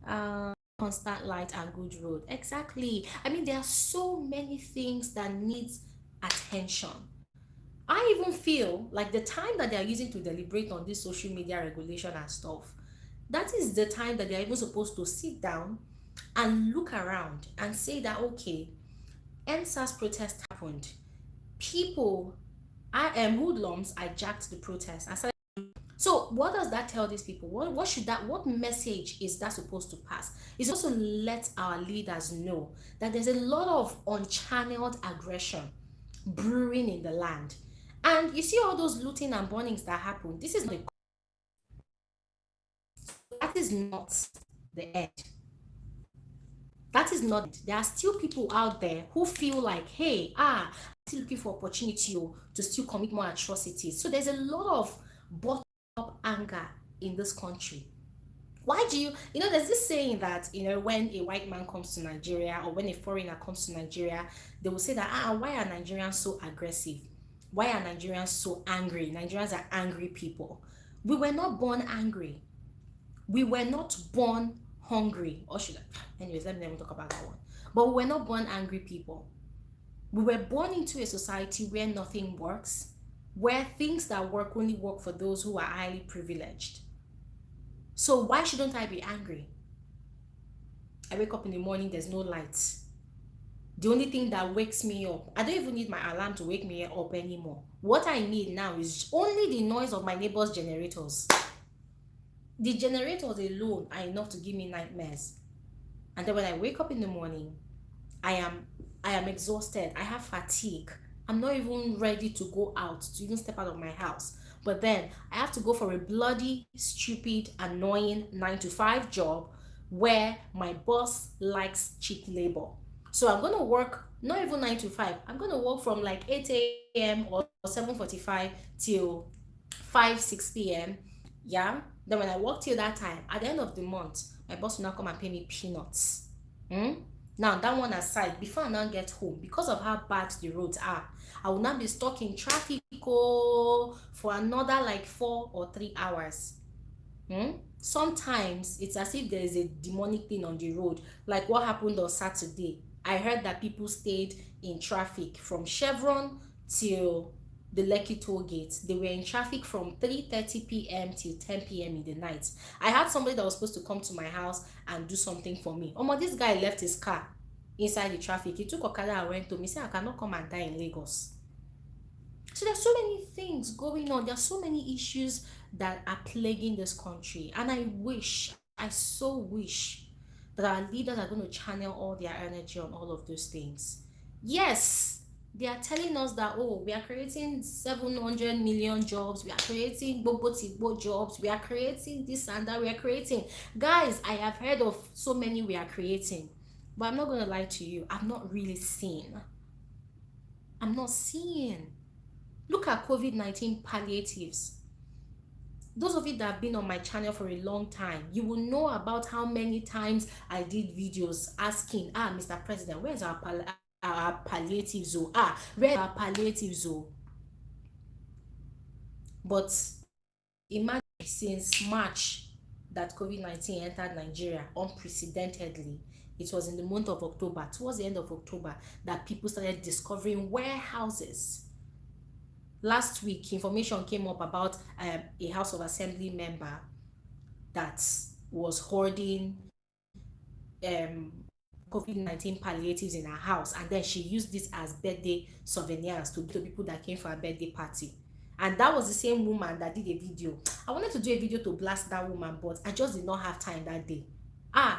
hi. Constant light and good road. Exactly. I mean, there are so many things that needs attention. I even feel like the time that they are using to deliberate on this social media regulation and stuff, that is the time that they are even supposed to sit down and look around and say that, okay, NSAS protest happened. People, I am hoodlums, hijacked the protest. So what does that tell these people? What message is that supposed to pass? It's also let our leaders know that there's a lot of unchanneled aggression brewing in the land. And you see all those looting and burnings that happen. That is not the end. That is not. There are still people out there who feel like, hey, I'm still looking for opportunity to still commit more atrocities. So there's a lot of bottom up anger in this country. Why do there's this saying that, when a white man comes to Nigeria or when a foreigner comes to Nigeria, they will say that, why are Nigerians so aggressive? Why are Nigerians so angry? Nigerians are angry people. We were not born angry. We were not born hungry. Or should I? Anyways, let me never talk about that one. But we were not born angry people. We were born into a society where nothing works, where things that work only work for those who are highly privileged. So why shouldn't I be angry? I wake up in the morning, there's no lights. The only thing that wakes me up, I don't even need my alarm to wake me up anymore. What I need now is only the noise of my neighbor's generators. The generators alone are enough to give me nightmares. And then when I wake up in the morning, I am exhausted. I have fatigue. I'm not even ready to go out, to even step out of my house. But then I have to go for a bloody, stupid, annoying 9 to 5 job where my boss likes cheap labor. So I'm going to work not even 9 to 5. I'm going to work from like 8 a.m. or 7:45 till 5, 6 p.m. Yeah. Then when I work till that time, at the end of the month, my boss will now come and pay me peanuts. Hmm? Now, that one aside, before I now get home, because of how bad the roads are, I will not be stuck in traffic for another like 4 or 3 hours. Sometimes it's as if there is a demonic thing on the road, like what happened on Saturday. I heard that people stayed in traffic from Chevron till the Lekki toll gate. They were in traffic from 3:30 p.m. till 10 p.m. in the night. I had somebody that was supposed to come to my house and do something for me. This guy left his car inside the traffic. He took Okada and went to me. He said, I cannot come and die in Lagos. So there's so many things going on. There's so many issues that are plaguing this country. And I so wish that our leaders are going to channel all their energy on all of those things. Yes, they are telling us that, oh, we are creating 700 million jobs, we are creating bobo jobs, we are creating this and that, we are creating. Guys, I have heard of so many we are creating. But I'm not going to lie to you, I'm not really seeing. I'm not seeing. Look at COVID-19 palliatives. Those of you that have been on my channel for a long time, you will know about how many times I did videos asking, Mr. President, where's our palliatives? Where's our palliatives? But imagine since March that COVID-19 entered Nigeria unprecedentedly. It was in the month of October, towards the end of October, that people started discovering warehouses. Last week, information came up about a House of Assembly member that was hoarding um, COVID-19 palliatives in her house, and then she used this as birthday souvenirs to people that came for a birthday party. And that was the same woman that did a video. I wanted to do a video to blast that woman, but I just did not have time that day.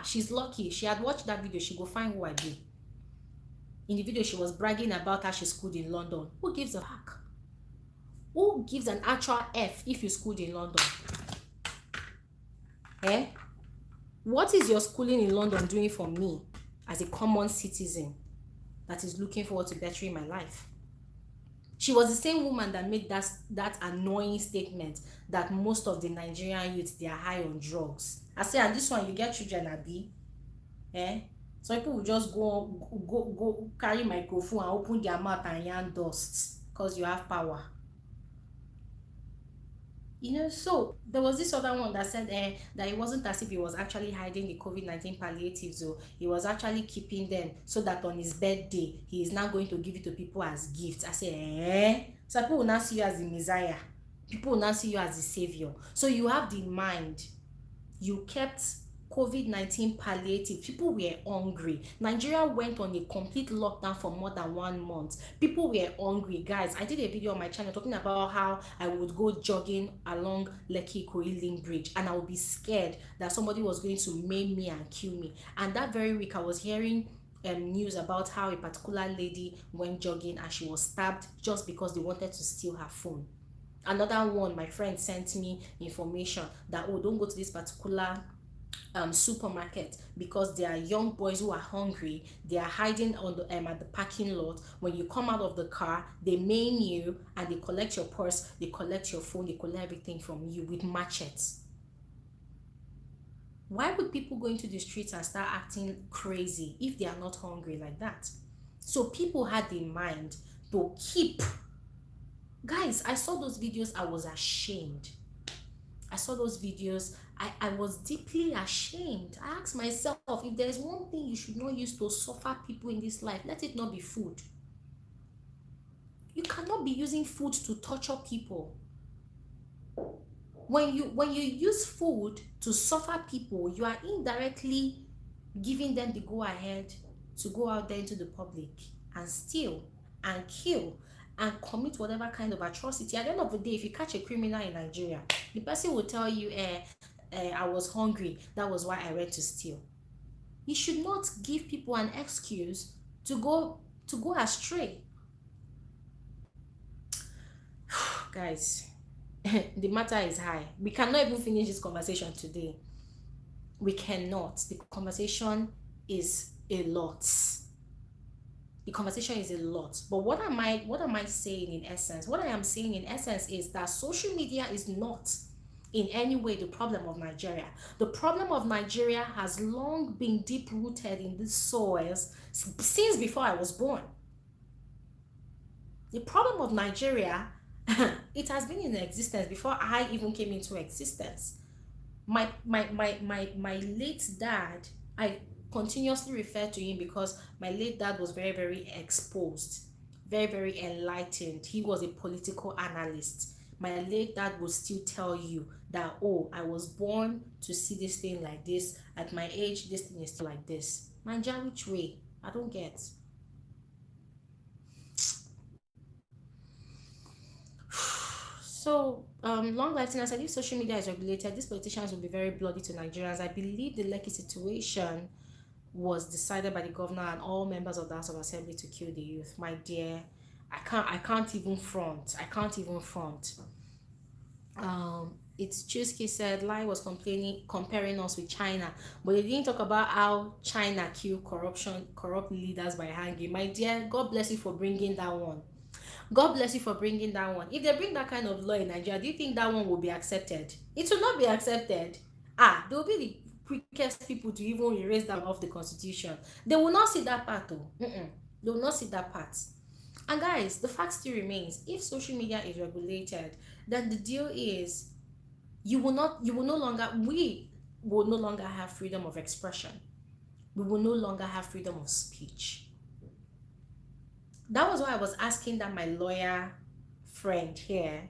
She's lucky. She had watched that video. She go find who I did. In the video, she was bragging about how she schooled in London. Who gives a fuck? Who gives an actual F if you schooled in London? Eh? What is your schooling in London doing for me as a common citizen that is looking forward to bettering my life? She was the same woman that made that annoying statement that most of the Nigerian youths, they are high on drugs. I say, and this one, you get children, Abi. Eh? So people will just go carry microphone and open their mouth and yarn dust because you have power. So there was this other one that said that it wasn't as if he was actually hiding the COVID-19 palliatives, so he was actually keeping them so that on his birthday, he is now going to give it to people as gifts. I say, So people will now see you as the Messiah. People will now see you as the Savior. So you have the mind. You kept COVID-19 palliative. People were hungry. Nigeria went on a complete lockdown for more than 1 month. People were hungry. Guys, I did a video on my channel talking about how I would go jogging along Lekki Ikoyi Link Bridge and I would be scared that somebody was going to maim me and kill me. And that very week I was hearing news about how a particular lady went jogging and she was stabbed just because they wanted to steal her phone. Another one, my friend sent me information that, don't go to this particular supermarket because there are young boys who are hungry. They are hiding on the at the parking lot. When you come out of the car, they maim you and they collect your purse, they collect your phone, they collect everything from you with machetes. Why would people go into the streets and start acting crazy if they are not hungry like that? So people had in mind to keep. Guys, I saw those videos, I was ashamed. I saw those videos, I was deeply ashamed. I asked myself, if there's one thing you should not use to suffer people in this life, let it not be food. You cannot be using food to torture people. When you use food to suffer people, you are indirectly giving them the go-ahead to go out there into the public and steal and kill and commit whatever kind of atrocity. At the end of the day, if you catch a criminal in Nigeria, the person will tell you, I was hungry, that was why I went to steal. You should not give people an excuse to go astray. Guys, the matter is high. We cannot even finish this conversation today. We cannot. The conversation is a lot. The conversation is a lot. But what am I saying in essence? What I am saying in essence is that social media is not in any way the problem of Nigeria. The problem of Nigeria has long been deep rooted in these soils since before I was born. The problem of Nigeria, it has been in existence before I even came into existence. My late dad, I continuously refer to him because my late dad was very, very exposed, very, very enlightened. He was a political analyst. My late dad will still tell you that, oh, I was born to see this thing like this. At my age, this thing is still like this. Manja, which way? I don't get. So, long lasting, as I if social media is regulated, these politicians will be very bloody to Nigerians. I believe the Lekki situation was decided by the governor and all members of the House of Assembly to kill the youth. My dear, I can't even front. I can't even front. It's Chusky said Lai was complaining, comparing us with China, but they didn't talk about how China killed corrupt leaders by hanging. My dear, God bless you for bringing that one. God bless you for bringing that one. If they bring that kind of law in Nigeria, do you think that one will be accepted? It will not be accepted. Ah, they will be the quickest people to even erase that off the constitution. They will not see that part though. They will not see that part. And guys, the fact still remains: if social media is regulated, then the deal is we will no longer have freedom of expression. We will no longer have freedom of speech. That was why I was asking that my lawyer friend here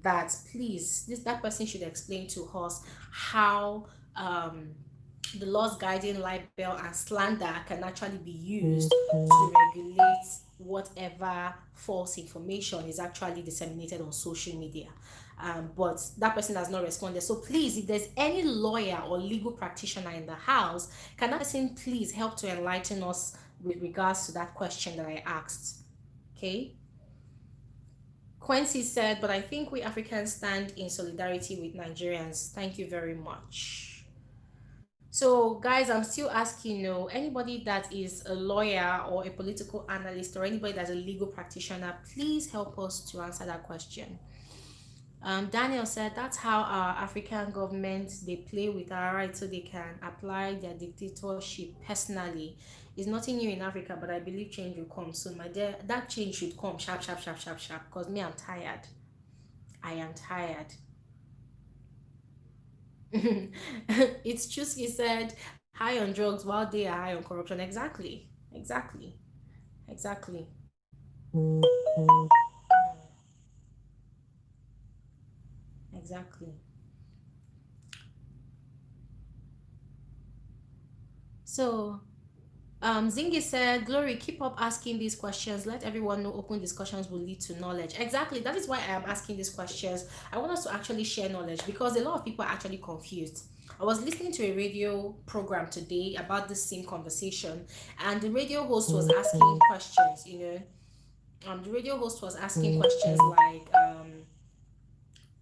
that please that person should explain to us how the laws guiding libel and slander can actually be used to regulate whatever false information is actually disseminated on social media. But that person has not responded. So please, if there's any lawyer or legal practitioner in the house, can that person please help to enlighten us with regards to that question that I asked? Okay. Quincy said, but I think we Africans stand in solidarity with Nigerians. Thank you very much. So, guys, I'm still asking anybody that is a lawyer or a political analyst or anybody that's a legal practitioner, please help us to answer that question. Daniel said that's how our African governments they play with our rights so they can apply their dictatorship personally. It's nothing new in Africa, but I believe change will come soon. My dear, that change should come sharp, sharp, sharp, sharp, sharp. Because me, I'm tired. I am tired. It's just he said high on drugs while they are high on corruption. Exactly. Exactly. Exactly. Exactly. So Zingi said, Glory, keep up asking these questions. Let everyone know open discussions will lead to knowledge. Exactly. That is why I am asking these questions. I want us to actually share knowledge because a lot of people are actually confused. I was listening to a radio program today about this same conversation, and the radio host was asking questions, the radio host was asking questions like,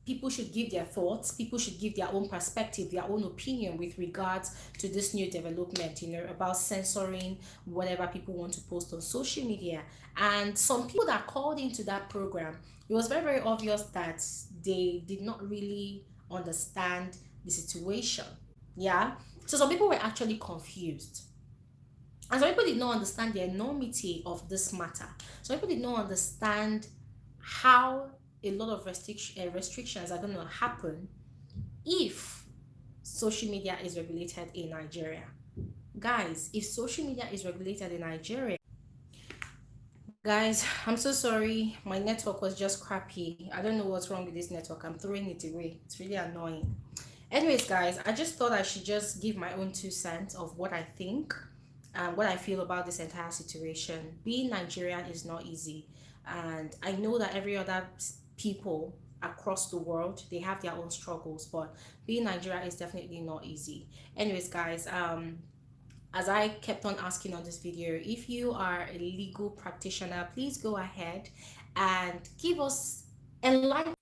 people should give their thoughts, people should give their own perspective, their own opinion with regards to this new development, about censoring whatever people want to post on social media. And some people that called into that program, it was very, very obvious that they did not really understand the situation. Yeah. So some people were actually confused. And some people did not understand the enormity of this matter. Some people did not understand how a lot of restrictions are going to happen if social media is regulated in Nigeria. Guys, if social media is regulated in Nigeria, guys, I'm so sorry. My network was just crappy. I don't know what's wrong with this network. I'm throwing it away. It's really annoying. Anyways, guys, I just thought I should just give my own 2 cents of what I think and what I feel about this entire situation. Being Nigerian is not easy, and I know that every other people across the world they have their own struggles, but being Nigeria is definitely not easy. Anyways, guys, as I kept on asking on this video, if you are a legal practitioner, please go ahead and give us enlightenment.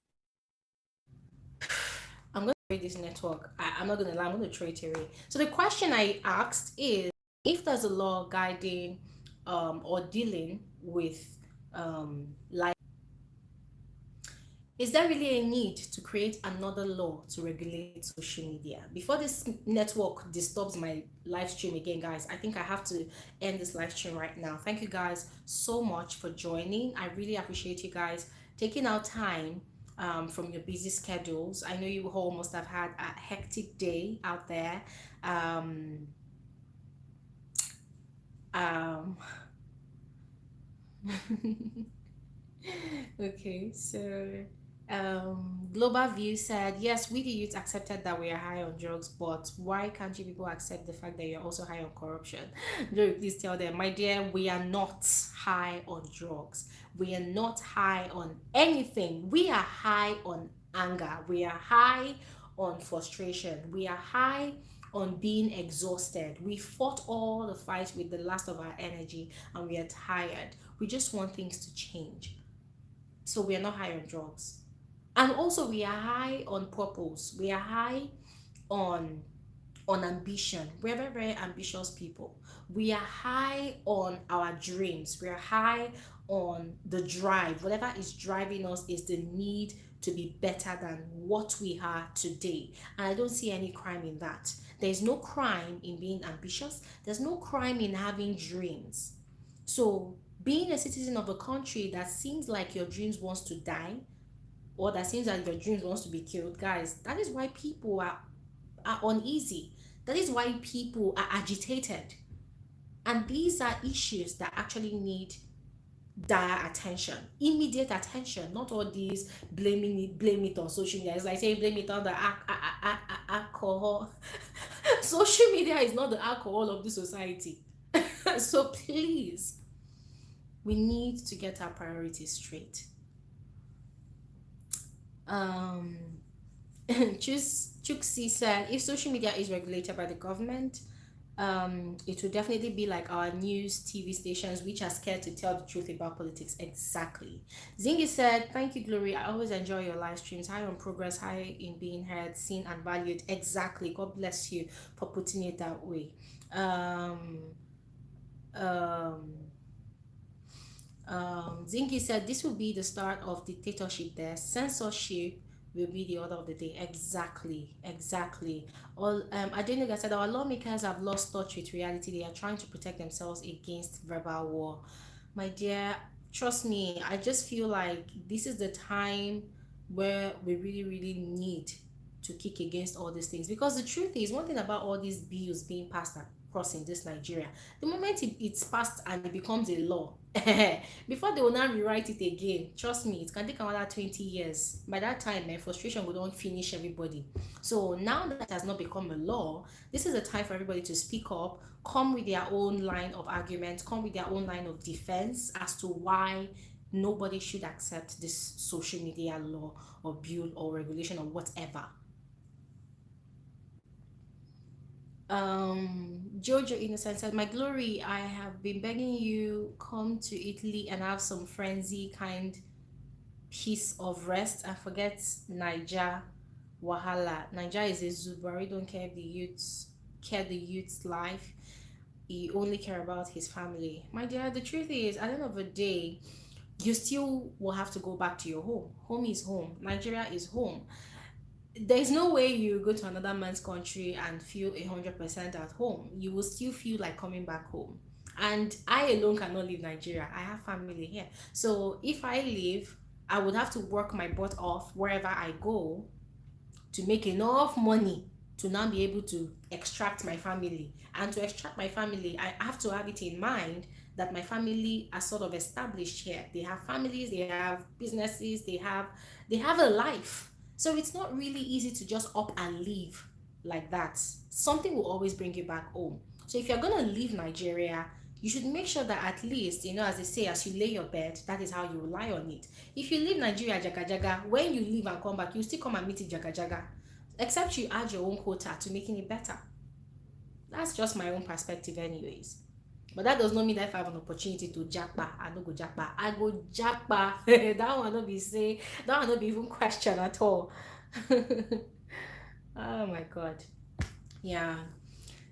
I'm going this network. I'm not gonna lie, I'm gonna throw it away. So the question I asked is, if there's a law guiding or dealing with like, is there really a need to create another law to regulate social media? Before this network disturbs my live stream again, guys, I think I have to end this live stream right now. Thank you guys so much for joining. I really appreciate you guys taking out time from your busy schedules. I know you all must have had a hectic day out there. Um, um, Okay, so Global View said, yes, we the youth accepted that we are high on drugs, but why can't you people accept the fact that you're also high on corruption? Joey, please tell them, my dear, we are not high on drugs. We are not high on anything. We are high on anger. We are high on frustration. We are high on being exhausted. We fought all the fights with the last of our energy and we are tired. We just want things to change. So we are not high on drugs. And also we are high on purpose. We are high on ambition. We're very, very ambitious people. We are high on our dreams. We are high on the drive. Whatever is driving us is the need to be better than what we are today. And I don't see any crime in that. There's no crime in being ambitious. There's no crime in having dreams. So being a citizen of a country that seems like your dreams wants to die, or that seems like your dreams wants to be killed, guys, that is why people are uneasy. That is why people are agitated. And these are issues that actually need dire attention, immediate attention, not all these blame it on social media. It's like saying blame it on the alcohol. Social media is not the alcohol of the society. So please, we need to get our priorities straight. Um, Chuksi said, if social media is regulated by the government, it will definitely be like our news TV stations, which are scared to tell the truth about politics. Exactly. Zingi said, thank you, Glory. I always enjoy your live streams. High on progress, high in being heard, seen, and valued. Exactly. God bless you for putting it that way. Um, um, Zingi said this will be the start of dictatorship there. Censorship will be the order of the day. Exactly, exactly. All Adenuga said our lawmakers have lost touch with reality. They are trying to protect themselves against verbal war. My dear, trust me, I just feel like this is the time where we really, really need to kick against all these things. Because the truth is, one thing about all these bills being passed across in this Nigeria, the moment it's passed and it becomes a law, before they will now rewrite it again, trust me, it can take another 20 years. By that time, frustration will not finish everybody. So now that it has not become a law, this is a time for everybody to speak up, come with their own line of argument, come with their own line of defense as to why nobody should accept this social media law or bill or regulation or whatever. Jojo Innocent said, my glory, I have been begging you come to Italy and have some frenzy kind piece of rest and forget Niger Wahala. Niger is a Zubari, don't care the youth's life. He only care about his family. My dear, the truth is, at the end of the day, you still will have to go back to your home. Home is home. Nigeria is home. There's no way you go to another man's country and feel 100% at home. You will still feel like coming back home. And I alone cannot leave Nigeria. I have family here. So if I leave, I would have to work my butt off wherever I go to make enough money to now be able to extract my family. And to extract my family, I have to have it in mind that my family are sort of established here. They have families, they have businesses, they have a life. So it's not really easy to just up and leave like that. Something will always bring you back home. So if you're gonna leave Nigeria, you should make sure that at least, as they say, as you lay your bed, that is how you lie on it. If you leave Nigeria jaga jaga, when you leave and come back, you still come and meet it jaga jaga. Except you add your own quota to making it better. That's just my own perspective, anyways. But that does not mean that if I have an opportunity to japa, I don't go japa. I go japa. That one not be say, that one not be even question at all. Oh my God. Yeah.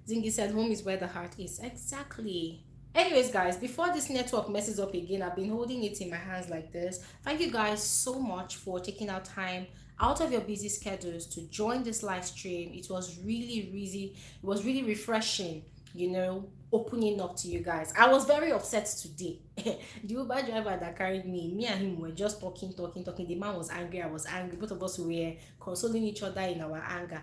Zingy said, home is where the heart is. Exactly. Anyways, guys, before this network messes up again, I've been holding it in my hands like this. Thank you guys so much for taking out time out of your busy schedules to join this live stream. It was really refreshing, opening up to you guys. I was very upset today. The Uber driver that carried me and him were just talking. The man was angry, I was angry. Both of us were consoling each other in our anger,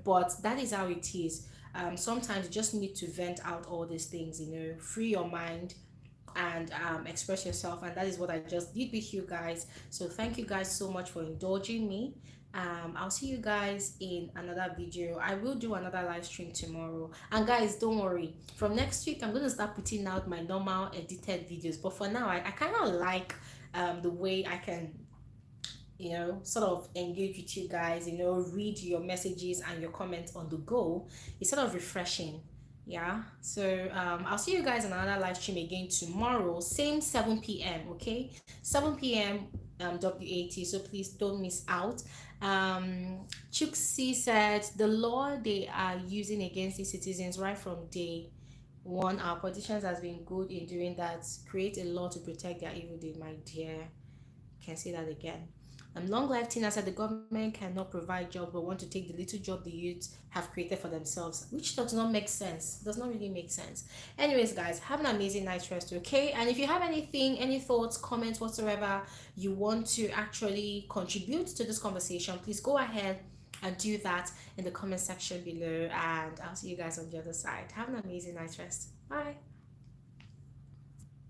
but that is how it is. Sometimes you just need to vent out all these things, free your mind and express yourself. And that is what I just did with you guys. So thank you guys so much for indulging me. I'll see you guys in another video. I will do another live stream tomorrow. And guys, don't worry. From next week, I'm going to start putting out my normal edited videos. But for now, I kind of like the way I can sort of engage with you guys, read your messages and your comments on the go. It's sort of refreshing. Yeah. So I'll see you guys in another live stream again tomorrow, same 7 p.m. Okay, 7 p.m. WAT. So please don't miss out. Chuxi said the law they are using against the citizens right from day one, our politicians has been good in doing that. Create a law to protect their evil deed, my dear. Can say that again. Long life Tina said the government cannot provide jobs but want to take the little job the youths have created for themselves, which does not make sense. Does not really make sense. Anyways, guys, have an amazing night's rest, okay? And if you have anything, any thoughts, comments, whatsoever you want to actually contribute to this conversation, please go ahead and do that in the comment section below. And I'll see you guys on the other side. Have an amazing night's rest. Bye.